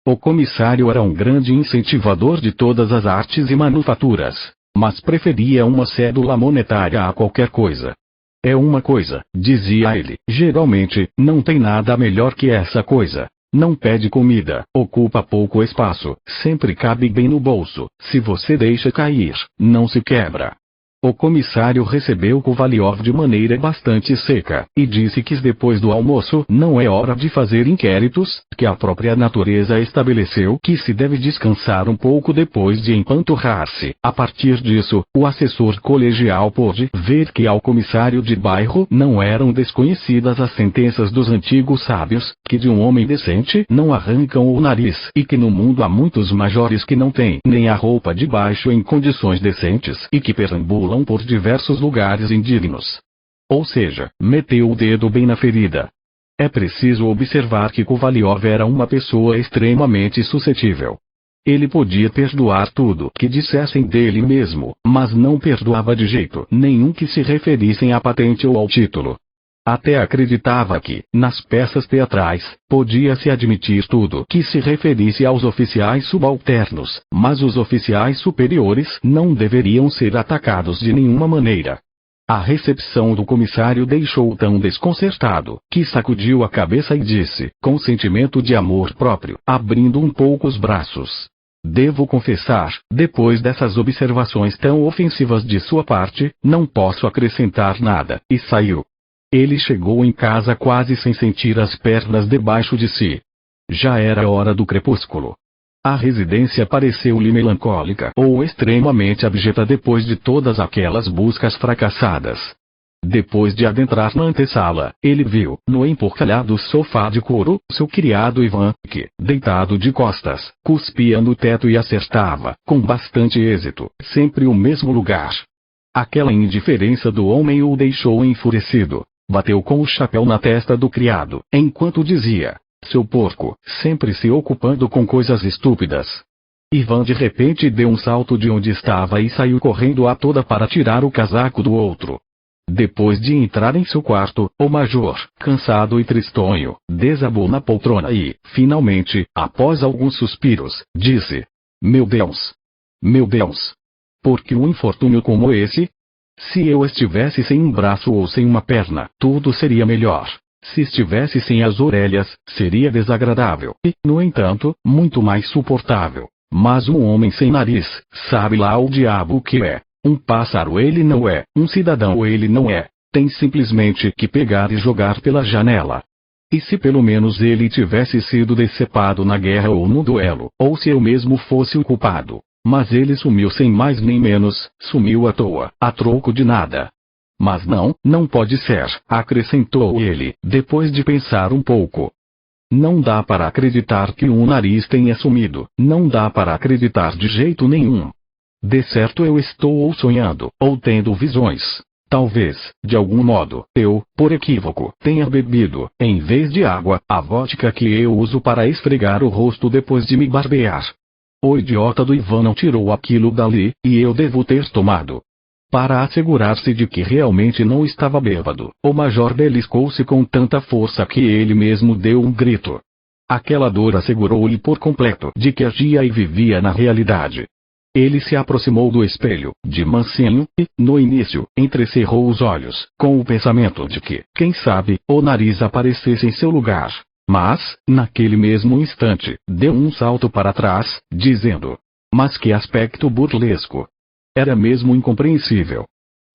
[SPEAKER 1] O comissário era um grande incentivador de todas as artes e manufaturas, mas preferia uma cédula monetária a qualquer coisa. "É uma coisa", dizia ele, "geralmente, não tem nada melhor que essa coisa. Não pede comida, ocupa pouco espaço, sempre cabe bem no bolso, se você deixa cair, não se quebra." O comissário recebeu Kovalyov de maneira bastante seca, e disse que depois do almoço não é hora de fazer inquéritos, que a própria natureza estabeleceu que se deve descansar um pouco depois de empanturrar-se. A partir disso, o assessor colegial pôde ver que ao comissário de bairro não eram desconhecidas as sentenças dos antigos sábios, que de um homem decente não arrancam o nariz, e que no mundo há muitos majores que não têm nem a roupa de baixo em condições decentes e que perambulam por diversos lugares indignos. Ou seja, meteu o dedo bem na ferida. É preciso observar que Kovalyov era uma pessoa extremamente suscetível. Ele podia perdoar tudo que dissessem dele mesmo, mas não perdoava de jeito nenhum que se referissem à patente ou ao título. Até acreditava que, nas peças teatrais, podia-se admitir tudo que se referisse aos oficiais subalternos, mas os oficiais superiores não deveriam ser atacados de nenhuma maneira. A recepção do comissário deixou-o tão desconcertado, que sacudiu a cabeça e disse, com sentimento de amor próprio, abrindo um pouco os braços: "Devo confessar, depois dessas observações tão ofensivas de sua parte, não posso acrescentar nada", e saiu. Ele chegou em casa quase sem sentir as pernas debaixo de si. Já era hora do crepúsculo. A residência pareceu-lhe melancólica ou extremamente abjeta depois de todas aquelas buscas fracassadas. Depois de adentrar na antessala, ele viu, no emporcalhado sofá de couro, seu criado Ivan, que, deitado de costas, cuspia no teto e acertava, com bastante êxito, sempre o mesmo lugar. Aquela indiferença do homem o deixou enfurecido. Bateu com o chapéu na testa do criado, enquanto dizia: "Seu porco, sempre se ocupando com coisas estúpidas." Ivan de repente deu um salto de onde estava e saiu correndo a toda para tirar o casaco do outro. Depois de entrar em seu quarto, o major, cansado e tristonho, desabou na poltrona e, finalmente, após alguns suspiros, disse: "Meu Deus! Meu Deus! Por que um infortúnio como esse? Se eu estivesse sem um braço ou sem uma perna, tudo seria melhor. Se estivesse sem as orelhas, seria desagradável e, no entanto, muito mais suportável. Mas um homem sem nariz, sabe lá o diabo o que é. Um pássaro ele não é, um cidadão ele não é. Tem simplesmente que pegar e jogar pela janela. E se pelo menos ele tivesse sido decepado na guerra ou no duelo, ou se eu mesmo fosse o culpado. Mas ele sumiu sem mais nem menos, sumiu à toa, a troco de nada. Mas não pode ser", acrescentou ele, depois de pensar um pouco. "Não dá para acreditar que um nariz tenha sumido, não dá para acreditar de jeito nenhum. De certo eu estou ou sonhando, ou tendo visões. Talvez, de algum modo, eu, por equívoco, tenha bebido, em vez de água, a vodka que eu uso para esfregar o rosto depois de me barbear. O idiota do Ivan não tirou aquilo dali, e eu devo ter tomado." Para assegurar-se de que realmente não estava bêbado, o major beliscou-se com tanta força que ele mesmo deu um grito. Aquela dor assegurou-lhe por completo de que agia e vivia na realidade. Ele se aproximou do espelho, de mansinho, e, no início, entrecerrou os olhos, com o pensamento de que, quem sabe, o nariz aparecesse em seu lugar. Mas, naquele mesmo instante, deu um salto para trás, dizendo: "Mas que aspecto burlesco! Era mesmo incompreensível.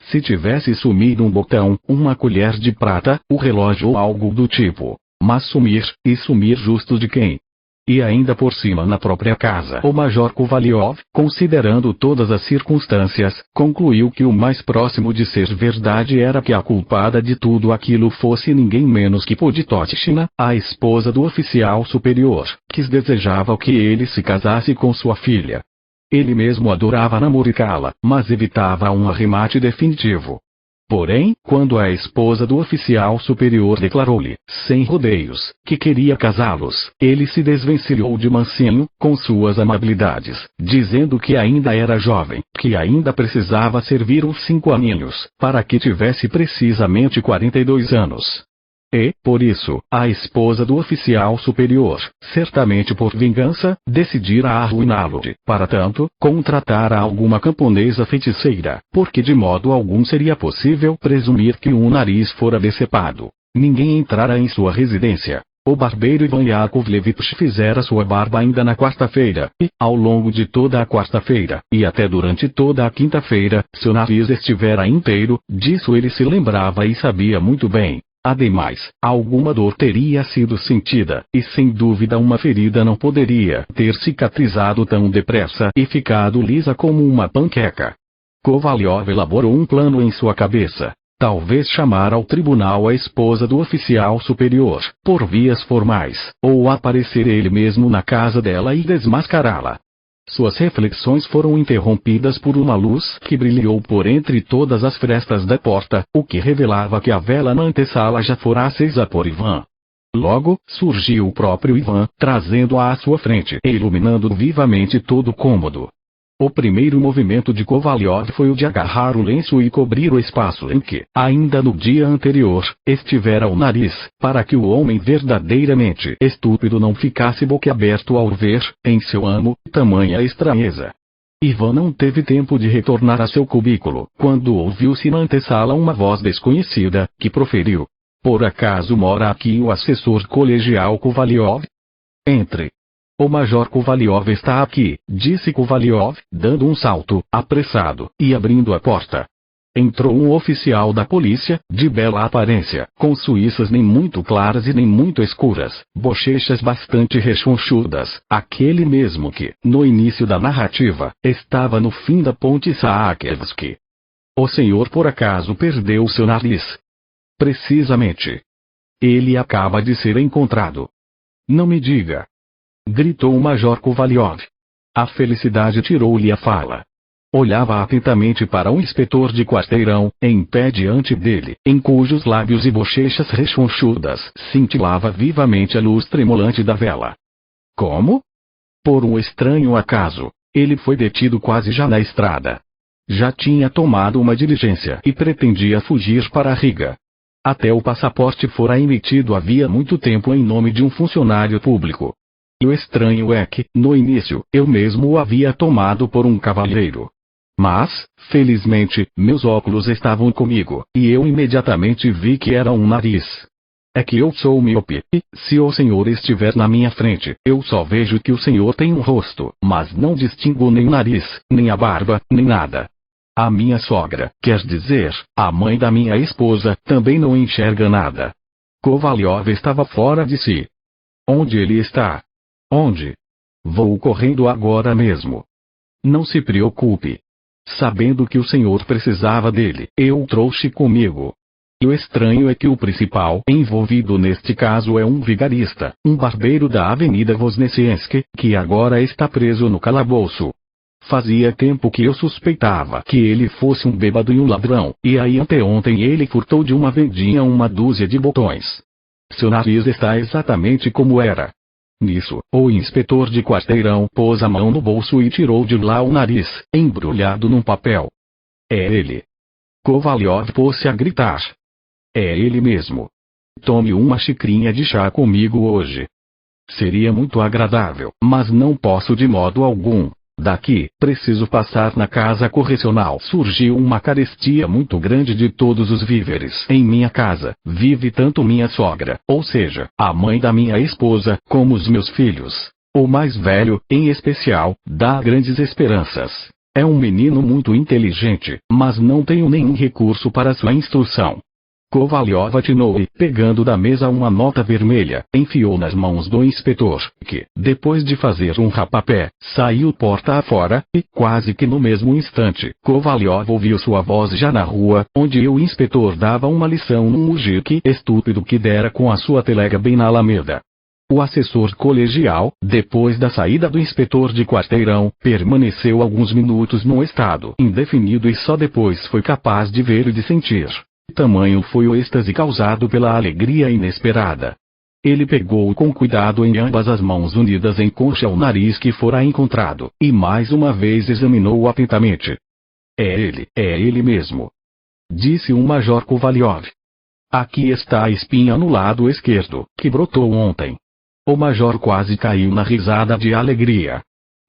[SPEAKER 1] Se tivesse sumido um botão, uma colher de prata, o relógio ou algo do tipo. Mas sumir, e sumir justo de quem? E ainda por cima na própria casa. O Major Kovalyov, considerando todas as circunstâncias, concluiu que o mais próximo de ser verdade era que a culpada de tudo aquilo fosse ninguém menos que Podtoshchina, a esposa do oficial superior, que desejava que ele se casasse com sua filha. Ele mesmo adorava namoricá-la, mas evitava um arremate definitivo. Porém, quando a esposa do oficial superior declarou-lhe, sem rodeios, que queria casá-los, ele se desvencilhou de mansinho, com suas amabilidades, dizendo que ainda era jovem, que ainda precisava servir uns 5 aninhos, para que tivesse precisamente 42 anos. E, por isso, a esposa do oficial superior, certamente por vingança, decidira arruiná-lo. Para tanto, contratara alguma camponesa feiticeira, porque de modo algum seria possível presumir que um nariz fora decepado. Ninguém entrara em sua residência. O barbeiro Ivan Yakovlevich fizera sua barba ainda na quarta-feira, e, ao longo de toda a quarta-feira, e até durante toda a quinta-feira, seu nariz estivera inteiro, disso ele se lembrava e sabia muito bem. Ademais, alguma dor teria sido sentida, e sem dúvida uma ferida não poderia ter cicatrizado tão depressa e ficado lisa como uma panqueca. Kovalyov elaborou um plano em sua cabeça. Talvez chamar ao tribunal a esposa do oficial superior, por vias formais, ou aparecer ele mesmo na casa dela e desmascará-la. Suas reflexões foram interrompidas por uma luz que brilhou por entre todas as frestas da porta, o que revelava que a vela na antessala já fora acesa por Ivan. Logo, surgiu o próprio Ivan, trazendo-a à sua frente e iluminando vivamente todo o cômodo. O primeiro movimento de Kovalyov foi o de agarrar o lenço e cobrir o espaço em que, ainda no dia anterior, estivera o nariz, para que o homem verdadeiramente estúpido não ficasse boquiaberto ao ver, em seu amo, tamanha estranheza. Ivan não teve tempo de retornar a seu cubículo, quando ouviu-se na antessala uma voz desconhecida, que proferiu: "Por acaso mora aqui o assessor colegial Kovalyov? Entre." "O Major Kovalyov está aqui", disse Kovalyov, dando um salto, apressado, e abrindo a porta. Entrou um oficial da polícia, de bela aparência, com suíças nem muito claras e nem muito escuras, bochechas bastante rechonchudas, aquele mesmo que, no início da narrativa, estava no fim da ponte Saakevsky. "O senhor por acaso perdeu seu nariz?" "Precisamente. Ele acaba de ser encontrado." "Não me diga!" gritou o Major Kovalyov. A felicidade tirou-lhe a fala. Olhava atentamente para um inspetor de quarteirão, em pé diante dele, em cujos lábios e bochechas rechonchudas cintilava vivamente a luz tremulante da vela. Como? Por um estranho acaso, ele foi detido quase já na estrada. Já tinha tomado uma diligência e pretendia fugir para Riga. Até o passaporte fora emitido havia muito tempo em nome de um funcionário público. E o estranho é que, no início, eu mesmo o havia tomado por um cavalheiro. Mas, felizmente, meus óculos estavam comigo, e eu imediatamente vi que era um nariz. É que eu sou míope, e, se o senhor estiver na minha frente, eu só vejo que o senhor tem um rosto, mas não distingo nem o nariz, nem a barba, nem nada. A minha sogra, quer dizer, a mãe da minha esposa, também não enxerga nada." Kovalyov estava fora de si. "Onde ele está?" "Onde?" "Vou correndo agora mesmo." "Não se preocupe. Sabendo que o senhor precisava dele, eu o trouxe comigo." E o estranho é que o principal envolvido neste caso é um vigarista, um barbeiro da Avenida Voznesensky, que agora está preso no calabouço. Fazia tempo que eu suspeitava que ele fosse um bêbado e um ladrão, e aí anteontem ele furtou de uma vendinha uma dúzia de botões. Seu nariz está exatamente como era. Nisso, o inspetor de quarteirão pôs a mão no bolso e tirou de lá o nariz, embrulhado num papel. "É ele." Kovalyov pôs-se a gritar. "É ele mesmo. Tome uma xicrinha de chá comigo hoje." "Seria muito agradável, mas não posso de modo algum. Daqui, preciso passar na casa correcional. Surgiu uma carestia muito grande de todos os víveres. Em minha casa, vive tanto minha sogra, ou seja, a mãe da minha esposa, como os meus filhos. O mais velho, em especial, dá grandes esperanças. É um menino muito inteligente, mas não tenho nenhum recurso para sua instrução." Kovalyov atinou e, pegando da mesa uma nota vermelha, enfiou nas mãos do inspetor, que, depois de fazer um rapapé, saiu porta afora, e, quase que no mesmo instante, Kovalyov ouviu sua voz já na rua, onde o inspetor dava uma lição num mujique estúpido que dera com a sua telega bem na Alameda. O assessor colegial, depois da saída do inspetor de quarteirão, permaneceu alguns minutos num estado indefinido e só depois foi capaz de ver e de sentir. Tamanho foi o êxtase causado pela alegria inesperada. Ele pegou com cuidado em ambas as mãos unidas em concha o nariz que fora encontrado, e mais uma vez examinou-o atentamente. É ele mesmo, disse o Major Kovalyov. Aqui está a espinha no lado esquerdo, que brotou ontem. O Major quase caiu na risada de alegria.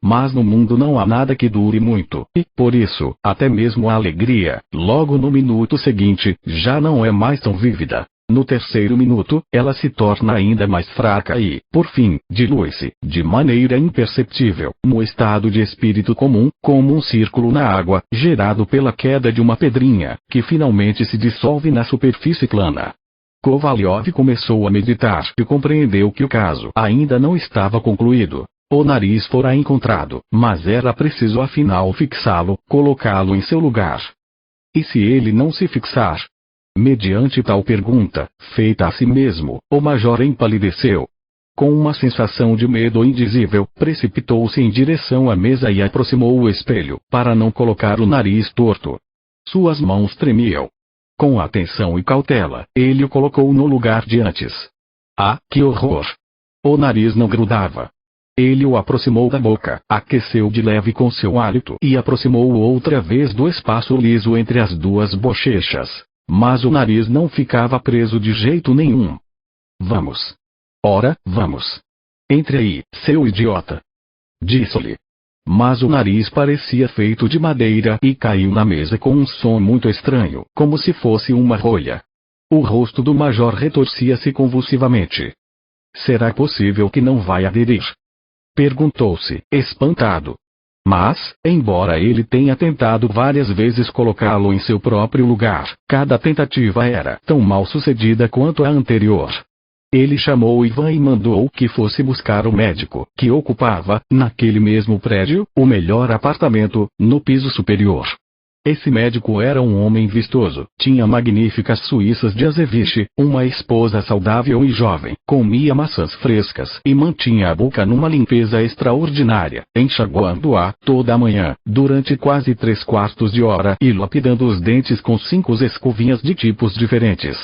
[SPEAKER 1] Mas no mundo não há nada que dure muito, e, por isso, até mesmo a alegria, logo no minuto seguinte, já não é mais tão vívida. No terceiro minuto, ela se torna ainda mais fraca e, por fim, dilui-se, de maneira imperceptível, no estado de espírito comum, como um círculo na água, gerado pela queda de uma pedrinha, que finalmente se dissolve na superfície plana. Kovalyov começou a meditar e compreendeu que o caso ainda não estava concluído. O nariz fora encontrado, mas era preciso afinal fixá-lo, colocá-lo em seu lugar. E se ele não se fixar? Mediante tal pergunta, feita a si mesmo, o major empalideceu. Com uma sensação de medo indizível, precipitou-se em direção à mesa e aproximou o espelho, para não colocar o nariz torto. Suas mãos tremiam. Com atenção e cautela, ele o colocou no lugar de antes. Ah, que horror! O nariz não grudava. Ele o aproximou da boca, aqueceu de leve com seu hálito e aproximou-o outra vez do espaço liso entre as duas bochechas. Mas o nariz não ficava preso de jeito nenhum. Vamos. Ora, vamos. Entre aí, seu idiota. Disse-lhe. Mas o nariz parecia feito de madeira e caiu na mesa com um som muito estranho, como se fosse uma rolha. O rosto do major retorcia-se convulsivamente. Será possível que não vai aderir? Perguntou-se, espantado. Mas, embora ele tenha tentado várias vezes colocá-lo em seu próprio lugar, cada tentativa era tão mal sucedida quanto a anterior. Ele chamou Ivan e mandou que fosse buscar o médico, que ocupava, naquele mesmo prédio, o melhor apartamento, no piso superior. Esse médico era um homem vistoso, tinha magníficas suíças de azeviche, uma esposa saudável e jovem, comia maçãs frescas e mantinha a boca numa limpeza extraordinária, enxaguando-a toda a manhã, durante quase 3/4 de hora e lapidando os dentes com 5 escovinhas de tipos diferentes.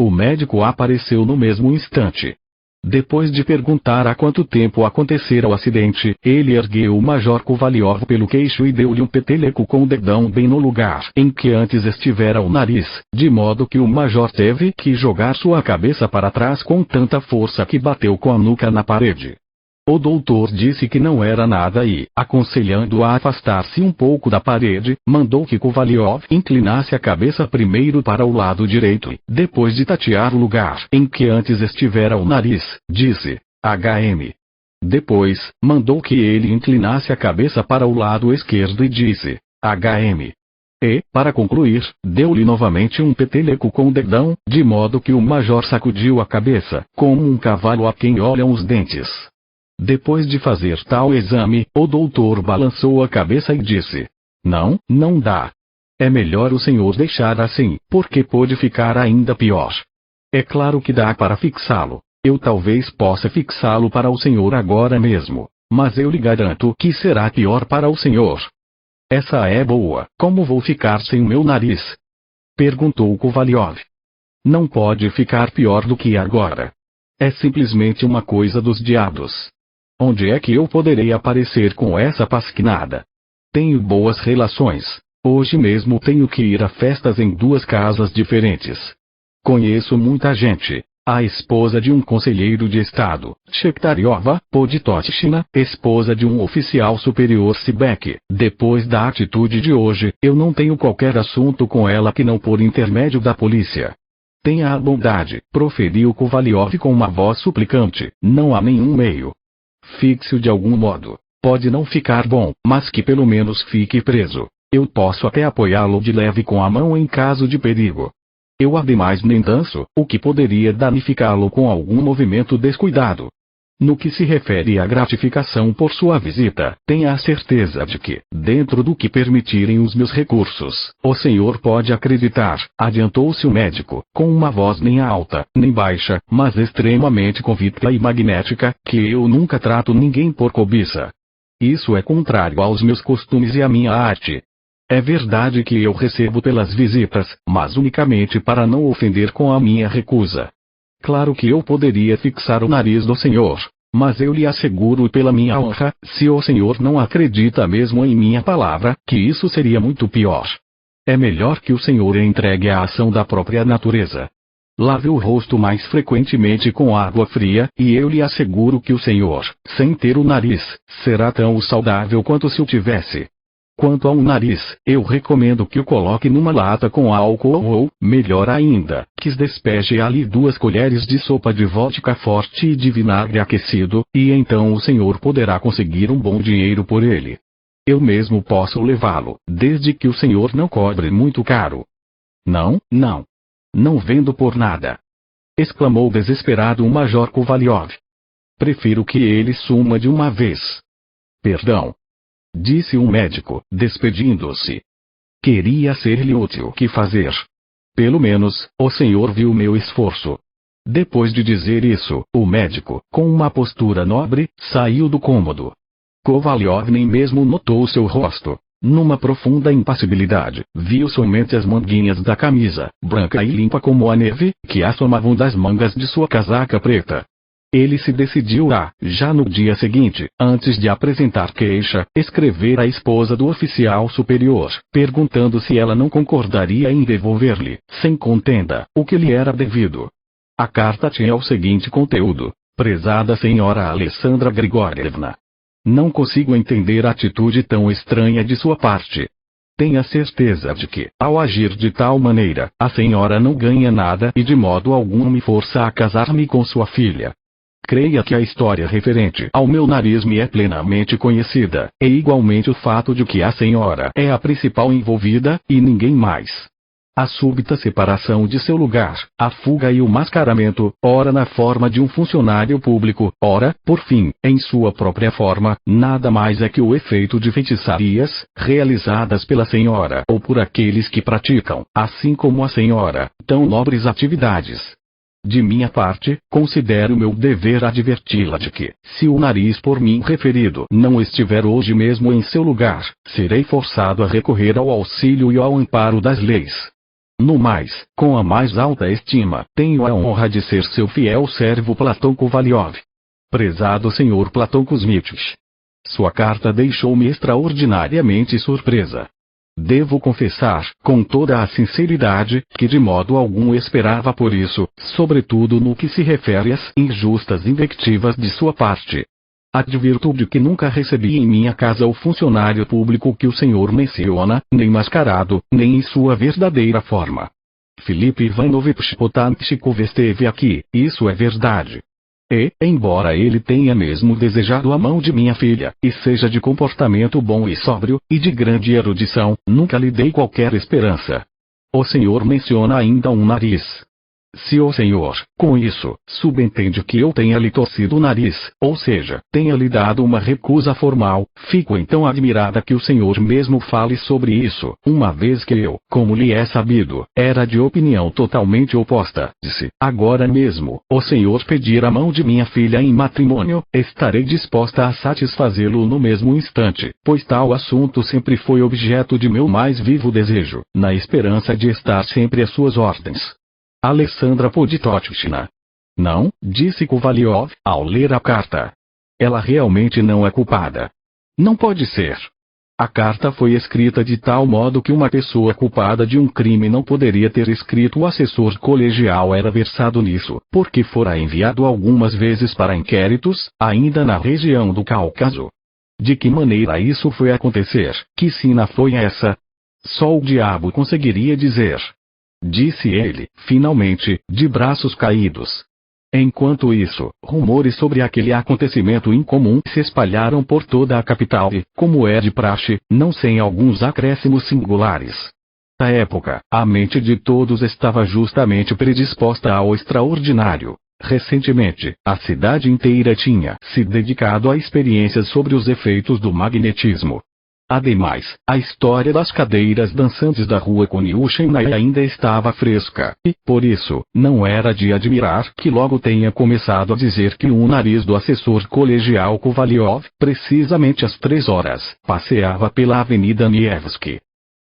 [SPEAKER 1] O médico apareceu no mesmo instante. Depois de perguntar há quanto tempo acontecera o acidente, ele ergueu o Major Kovalyov pelo queixo e deu-lhe um peteleco com o dedão bem no lugar em que antes estivera o nariz, de modo que o Major teve que jogar sua cabeça para trás com tanta força que bateu com a nuca na parede. O doutor disse que não era nada e, aconselhando-o a afastar-se um pouco da parede, mandou que Kovalyov inclinasse a cabeça primeiro para o lado direito e, depois de tatear o lugar em que antes estivera o nariz, disse, HM. Depois, mandou que ele inclinasse a cabeça para o lado esquerdo e disse, HM. E, para concluir, deu-lhe novamente um peteleco com o dedão, de modo que o major sacudiu a cabeça, como um cavalo a quem olham os dentes. Depois de fazer tal exame, o doutor balançou a cabeça e disse: não dá. É melhor o senhor deixar assim, porque pode ficar ainda pior. É claro que dá para fixá-lo. Eu talvez possa fixá-lo para o senhor agora mesmo, mas eu lhe garanto que será pior para o senhor. Essa é boa. Como vou ficar sem o meu nariz? Perguntou Kovalyov. Não pode ficar pior do que agora. É simplesmente uma coisa dos diabos. Onde é que eu poderei aparecer com essa pasquinada? Tenho boas relações. Hoje mesmo tenho que ir a festas em 2 casas diferentes. Conheço muita gente. A esposa de um conselheiro de estado, Shektaryova Poditoshchina, esposa de um oficial superior Sibek. Depois da atitude de hoje, eu não tenho qualquer assunto com ela que não por intermédio da polícia. Tenha a bondade, proferiu Kovalyov com uma voz suplicante, não há nenhum meio. Fixe-o de algum modo. Pode não ficar bom, mas que pelo menos fique preso. Eu posso até apoiá-lo de leve com a mão em caso de perigo. Eu ademais nem danço, o que poderia danificá-lo com algum movimento descuidado. No que se refere à gratificação por sua visita, tenha a certeza de que, dentro do que permitirem os meus recursos, o senhor pode acreditar, adiantou-se o médico, com uma voz nem alta, nem baixa, mas extremamente convicta e magnética, que eu nunca trato ninguém por cobiça. Isso é contrário aos meus costumes e à minha arte. É verdade que eu recebo pelas visitas, mas unicamente para não ofender com a minha recusa. Claro que eu poderia fixar o nariz do senhor, mas eu lhe asseguro pela minha honra, se o senhor não acredita mesmo em minha palavra, que isso seria muito pior. É melhor que o senhor entregue à ação da própria natureza. Lave o rosto mais frequentemente com água fria, e eu lhe asseguro que o senhor, sem ter o nariz, será tão saudável quanto se o tivesse. Quanto ao nariz, eu recomendo que o coloque numa lata com álcool ou, melhor ainda, que despeje ali 2 colheres de sopa de vodka forte e de vinagre aquecido, e então o senhor poderá conseguir um bom dinheiro por ele. Eu mesmo posso levá-lo, desde que o senhor não cobre muito caro. Não, não. Não vendo por nada. Exclamou desesperado o Major Kovalyov. Prefiro que ele suma de uma vez. Perdão. Disse o médico, despedindo-se. Queria ser-lhe útil. Que fazer? Pelo menos, o senhor viu meu esforço. Depois de dizer isso, o médico, com uma postura nobre, saiu do cômodo. Kovalyov nem mesmo notou seu rosto. Numa profunda impassibilidade, viu somente as manguinhas da camisa, branca e limpa como a neve, que assomavam das mangas de sua casaca preta. Ele se decidiu a, já no dia seguinte, antes de apresentar queixa, escrever à esposa do oficial superior, perguntando se ela não concordaria em devolver-lhe, sem contenda, o que lhe era devido. A carta tinha o seguinte conteúdo: prezada senhora Alessandra Grigorievna. Não consigo entender a atitude tão estranha de sua parte. Tenha certeza de que, ao agir de tal maneira, a senhora não ganha nada e de modo algum me força a casar-me com sua filha. Creia que a história referente ao meu nariz me é plenamente conhecida, e igualmente o fato de que a senhora é a principal envolvida, e ninguém mais. A súbita separação de seu lugar, a fuga e o mascaramento, ora na forma de um funcionário público, ora, por fim, em sua própria forma, nada mais é que o efeito de feitiçarias, realizadas pela senhora ou por aqueles que praticam, assim como a senhora, tão nobres atividades. De minha parte, considero meu dever adverti-la de que, se o nariz por mim referido não estiver hoje mesmo em seu lugar, serei forçado a recorrer ao auxílio e ao amparo das leis. No mais, com a mais alta estima, tenho a honra de ser seu fiel servo Platão Kovalyov. Prezado Sr. Platão Kuzmitch. Sua carta deixou-me extraordinariamente surpresa. Devo confessar, com toda a sinceridade, que de modo algum esperava por isso, sobretudo no que se refere às injustas invectivas de sua parte. Advirto de que nunca recebi em minha casa o funcionário público que o senhor menciona, nem mascarado, nem em sua verdadeira forma. Filipe Ivanovich Potantchikov esteve aqui, isso é verdade. E, embora ele tenha mesmo desejado a mão de minha filha, e seja de comportamento bom e sóbrio, e de grande erudição, nunca lhe dei qualquer esperança. O senhor menciona ainda um nariz. Se o senhor, com isso, subentende que eu tenha lhe torcido o nariz, ou seja, tenha lhe dado uma recusa formal, fico então admirada que o senhor mesmo fale sobre isso, uma vez que eu, como lhe é sabido, era de opinião totalmente oposta. Se, agora mesmo, o senhor pedir a mão de minha filha em matrimônio, estarei disposta a satisfazê-lo no mesmo instante, pois tal assunto sempre foi objeto de meu mais vivo desejo, na esperança de estar sempre às suas ordens. Alessandra Poditochina. Não, disse Kovalyov, ao ler a carta. Ela realmente não é culpada. Não pode ser. A carta foi escrita de tal modo que uma pessoa culpada de um crime não poderia ter escrito. O assessor colegial era versado nisso, porque fora enviado algumas vezes para inquéritos, ainda na região do Cáucaso. De que maneira isso foi acontecer? Que sina foi essa? Só o diabo conseguiria dizer. Disse ele, finalmente, de braços caídos. Enquanto isso, rumores sobre aquele acontecimento incomum se espalharam por toda a capital e, como é de praxe, não sem alguns acréscimos singulares. Na época, a mente de todos estava justamente predisposta ao extraordinário. Recentemente, a cidade inteira tinha se dedicado a experiências sobre os efeitos do magnetismo. Ademais, a história das cadeiras dançantes da rua Konyushina ainda estava fresca, e, por isso, não era de admirar que logo tenha começado a dizer que o nariz do assessor colegial Kovalyov, precisamente às 3 horas, passeava pela Avenida Nevsky.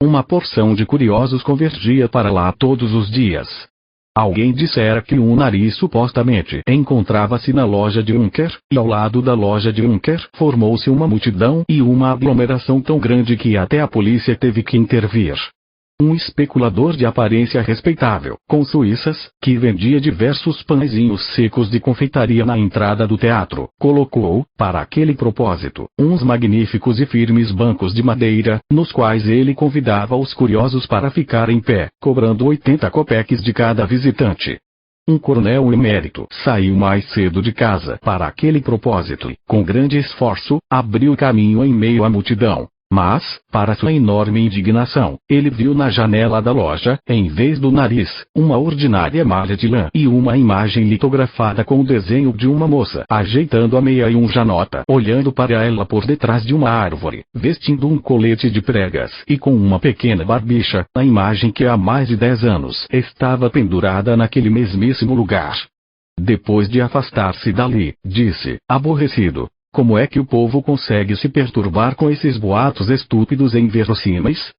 [SPEAKER 1] Uma porção de curiosos convergia para lá todos os dias. Alguém dissera que o nariz supostamente encontrava-se na loja de Unker, e ao lado da loja de Unker formou-se uma multidão e uma aglomeração tão grande que até a polícia teve que intervir. Um especulador de aparência respeitável, com suíças, que vendia diversos pãezinhos secos de confeitaria na entrada do teatro, colocou, para aquele propósito, uns magníficos e firmes bancos de madeira, nos quais ele convidava os curiosos para ficar em pé, cobrando 80 copeques de cada visitante. Um coronel emérito saiu mais cedo de casa para aquele propósito e, com grande esforço, abriu caminho em meio à multidão. Mas, para sua enorme indignação, ele viu na janela da loja, em vez do nariz, uma ordinária malha de lã e uma imagem litografada com o desenho de uma moça ajeitando a meia e um janota olhando para ela por detrás de uma árvore, vestindo um colete de pregas e com uma pequena barbicha, a imagem que há mais de 10 anos estava pendurada naquele mesmíssimo lugar. Depois de afastar-se dali, disse, aborrecido: como é que o povo consegue se perturbar com esses boatos estúpidos e inverossímeis?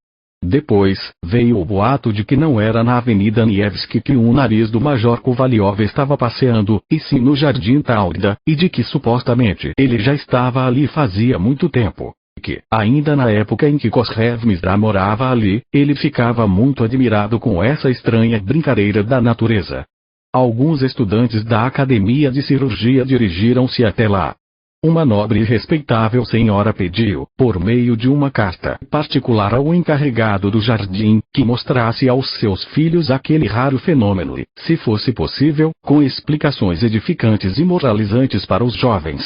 [SPEAKER 1] Depois, veio o boato de que não era na Avenida Nevsky que o nariz do Major Kovalyov estava passeando, e sim no Jardim Taurida, e de que supostamente ele já estava ali fazia muito tempo. Que, ainda na época em que Koschevmizra morava ali, ele ficava muito admirado com essa estranha brincadeira da natureza. Alguns estudantes da Academia de Cirurgia dirigiram-se até lá. Uma nobre e respeitável senhora pediu, por meio de uma carta particular ao encarregado do jardim, que mostrasse aos seus filhos aquele raro fenômeno e, se fosse possível, com explicações edificantes e moralizantes para os jovens.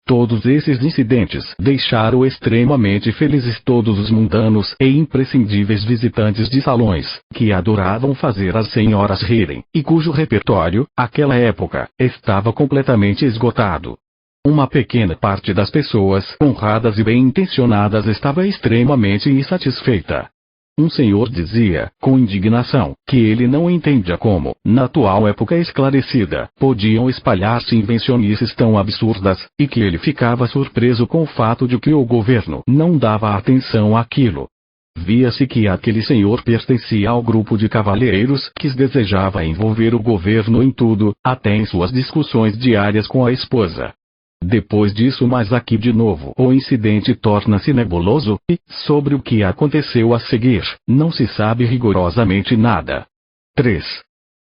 [SPEAKER 1] Todos esses incidentes deixaram extremamente felizes todos os mundanos e imprescindíveis visitantes de salões, que adoravam fazer as senhoras rirem, e cujo repertório, àquela época, estava completamente esgotado. Uma pequena parte das pessoas honradas e bem-intencionadas estava extremamente insatisfeita. Um senhor dizia, com indignação, que ele não entendia como, na atual época esclarecida, podiam espalhar-se invencionices tão absurdas, e que ele ficava surpreso com o fato de que o governo não dava atenção àquilo. Via-se que aquele senhor pertencia ao grupo de cavalheiros que desejava envolver o governo em tudo, até em suas discussões diárias com a esposa. Depois disso, mas aqui de novo o incidente torna-se nebuloso, e, sobre o que aconteceu a seguir, não se sabe rigorosamente nada. 3.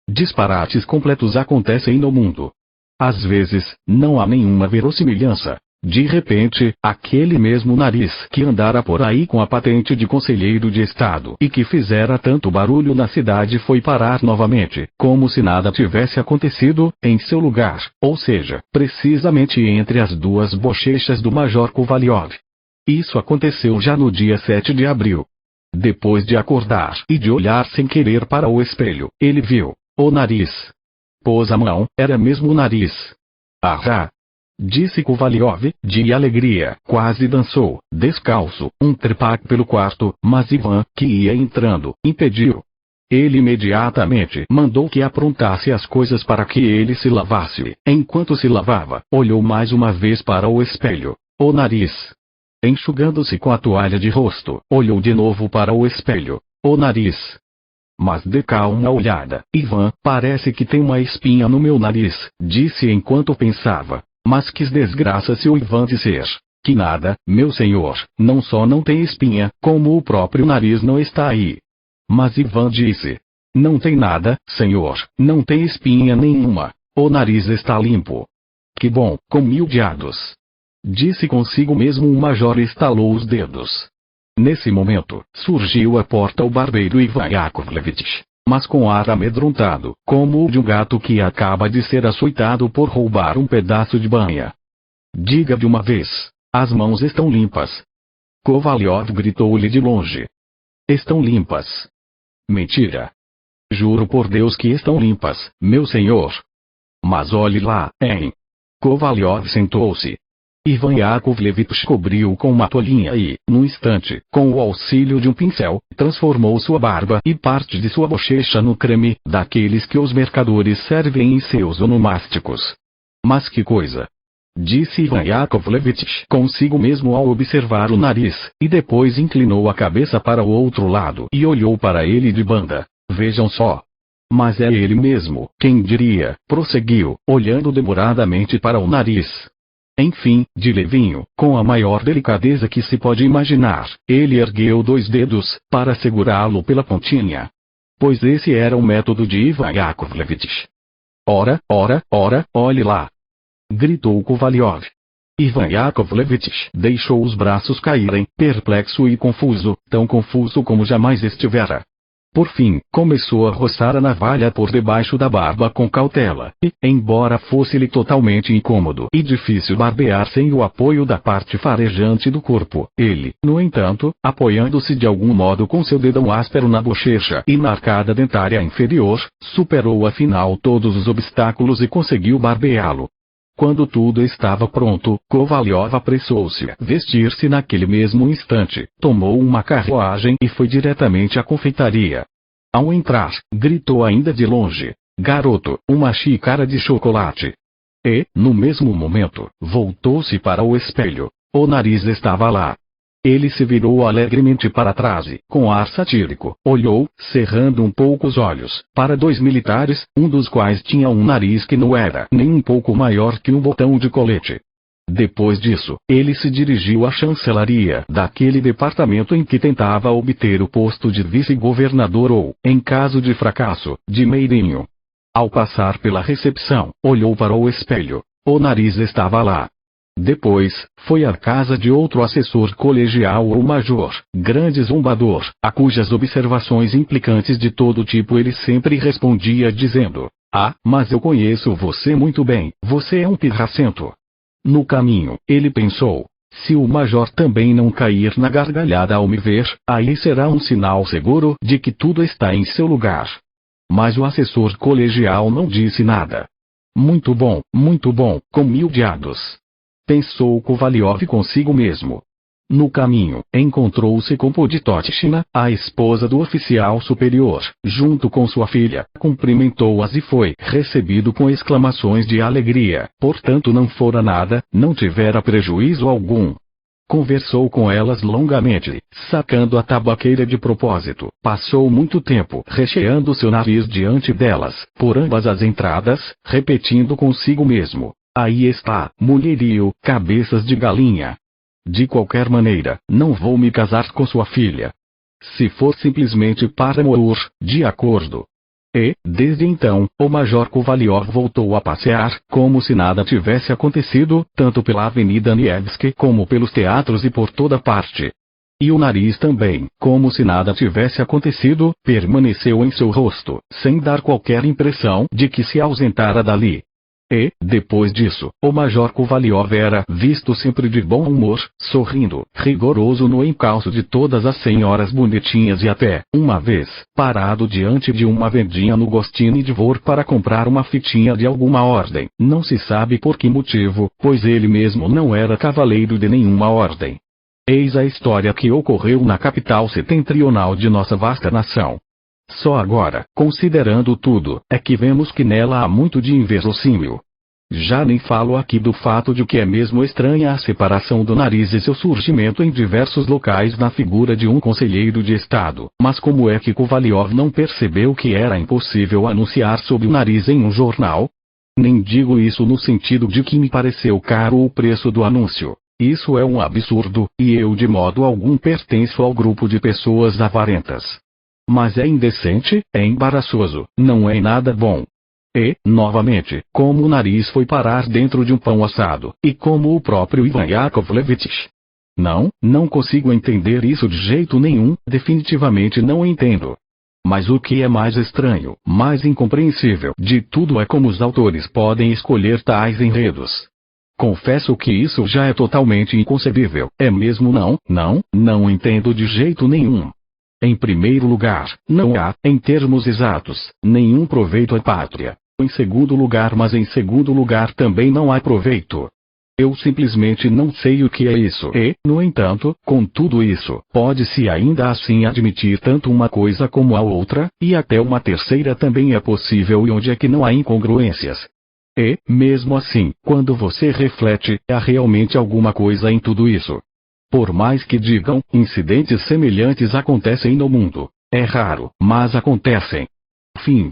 [SPEAKER 1] Disparates completos acontecem no mundo. Às vezes, não há nenhuma verossimilhança. De repente, aquele mesmo nariz que andara por aí com a patente de conselheiro de Estado e que fizera tanto barulho na cidade foi parar novamente, como se nada tivesse acontecido, em seu lugar, ou seja, precisamente entre as duas bochechas do Major Kovalyov. Isso aconteceu já no dia 7 de abril. Depois de acordar e de olhar sem querer para o espelho, ele viu o nariz. Pôs a mão, era mesmo o nariz. Ah! Disse Kovalyov, de alegria, quase dançou, descalço, um trepaque pelo quarto, mas Ivan, que ia entrando, impediu. Ele imediatamente mandou que aprontasse as coisas para que ele se lavasse. Enquanto se lavava, olhou mais uma vez para o espelho. O nariz. Enxugando-se com a toalha de rosto, olhou de novo para o espelho. O nariz. Mas dê cá uma olhada, Ivan, parece que tem uma espinha no meu nariz, disse enquanto pensava. Mas quis desgraça se o Ivan dizer que nada, meu senhor, não só não tem espinha, como o próprio nariz não está aí. Mas Ivan disse: não tem nada, senhor, não tem espinha nenhuma, o nariz está limpo. Que bom, com 1000 diados. Disse consigo mesmo o major e estalou os dedos. Nesse momento, surgiu à porta o barbeiro Ivan Yakovlevich, mas com ar amedrontado, como o de um gato que acaba de ser açoitado por roubar um pedaço de banha. Diga de uma vez, as mãos estão limpas. Kovalyov gritou-lhe de longe. Estão limpas. Mentira. Juro por Deus que estão limpas, meu senhor. Mas olhe lá, hein? Kovalyov sentou-se. Ivan Yakovlevich cobriu com uma toalhinha e, num instante, com o auxílio de um pincel, transformou sua barba e parte de sua bochecha no creme, daqueles que os mercadores servem em seus onomásticos. Mas que coisa! Disse Ivan Yakovlevich consigo mesmo ao observar o nariz, e depois inclinou a cabeça para o outro lado e olhou para ele de banda. Vejam só. Mas é ele mesmo, quem diria, prosseguiu, olhando demoradamente para o nariz. Enfim, de levinho, com a maior delicadeza que se pode imaginar, ele ergueu 2 dedos, para segurá-lo pela pontinha. Pois esse era o método de Ivan Yakovlevich. Ora, olhe lá! Gritou Kovalyov. Ivan Yakovlevich deixou os braços caírem, perplexo e confuso, tão confuso como jamais estivera. Por fim, começou a roçar a navalha por debaixo da barba com cautela, e, embora fosse-lhe totalmente incômodo e difícil barbear sem o apoio da parte farejante do corpo, ele, no entanto, apoiando-se de algum modo com seu dedão áspero na bochecha e na arcada dentária inferior, superou afinal todos os obstáculos e conseguiu barbeá-lo. Quando tudo estava pronto, Kovalyov apressou-se a vestir-se naquele mesmo instante, tomou uma carruagem e foi diretamente à confeitaria. Ao entrar, gritou ainda de longe: "Garoto, uma xícara de chocolate!" E, no mesmo momento, voltou-se para o espelho. O nariz estava lá. Ele se virou alegremente para trás e, com ar satírico, olhou, cerrando um pouco os olhos, para 2 militares, um dos quais tinha um nariz que não era nem um pouco maior que um botão de colete. Depois disso, ele se dirigiu à chancelaria daquele departamento em que tentava obter o posto de vice-governador ou, em caso de fracasso, de meirinho. Ao passar pela recepção, olhou para o espelho. O nariz estava lá. Depois, foi à casa de outro assessor colegial ou major, grande zombador, a cujas observações implicantes de todo tipo ele sempre respondia dizendo: "Ah, mas eu conheço você muito bem, você é um pirracento." No caminho, ele pensou: se o major também não cair na gargalhada ao me ver, aí será um sinal seguro de que tudo está em seu lugar. Mas o assessor colegial não disse nada. Muito bom, com 1000 diados. Pensou Kovalyov consigo mesmo. No caminho, encontrou-se com Poditochina, a esposa do oficial superior, junto com sua filha, cumprimentou-as e foi recebido com exclamações de alegria, portanto não fora nada, não tivera prejuízo algum. Conversou com elas longamente, sacando a tabaqueira de propósito, passou muito tempo recheando seu nariz diante delas, por ambas as entradas, repetindo consigo mesmo: "Aí está, mulherio, cabeças de galinha. De qualquer maneira, não vou me casar com sua filha. Se for simplesmente para amor, de acordo." E, desde então, o Major Kovalyov voltou a passear, como se nada tivesse acontecido, tanto pela Avenida Nevsky como pelos teatros e por toda parte. E o nariz também, como se nada tivesse acontecido, permaneceu em seu rosto, sem dar qualquer impressão de que se ausentara dali. E, depois disso, o Major Kovalyov era visto sempre de bom humor, sorrindo, rigoroso no encalço de todas as senhoras bonitinhas e até, uma vez, parado diante de uma vendinha no Gostiny Dvor para comprar uma fitinha de alguma ordem, não se sabe por que motivo, pois ele mesmo não era cavaleiro de nenhuma ordem. Eis a história que ocorreu na capital setentrional de nossa vasta nação. Só agora, considerando tudo, é que vemos que nela há muito de inverossímil. Já nem falo aqui do fato de que é mesmo estranha a separação do nariz e seu surgimento em diversos locais na figura de um conselheiro de Estado, mas como é que Kovalyov não percebeu que era impossível anunciar sob o nariz em um jornal? Nem digo isso no sentido de que me pareceu caro o preço do anúncio. Isso é um absurdo, e eu de modo algum pertenço ao grupo de pessoas avarentas. Mas é indecente, é embaraçoso, não é nada bom. E, novamente, como o nariz foi parar dentro de um pão assado, e como o próprio Ivan Yakovlevich. Não consigo entender isso de jeito nenhum, definitivamente não entendo. Mas o que é mais estranho, mais incompreensível de tudo é como os autores podem escolher tais enredos. Confesso que isso já é totalmente inconcebível, é mesmo não entendo de jeito nenhum. Em primeiro lugar, não há, em termos exatos, nenhum proveito à pátria. Em segundo lugar, mas em segundo lugar também não há proveito. Eu simplesmente não sei o que é isso. E, no entanto, com tudo isso, pode-se ainda assim admitir tanto uma coisa como a outra, e até uma terceira também é possível e onde é que não há incongruências. E, mesmo assim, quando você reflete, há realmente alguma coisa em tudo isso. Por mais que digam, incidentes semelhantes acontecem no mundo. É raro, mas acontecem. Fim.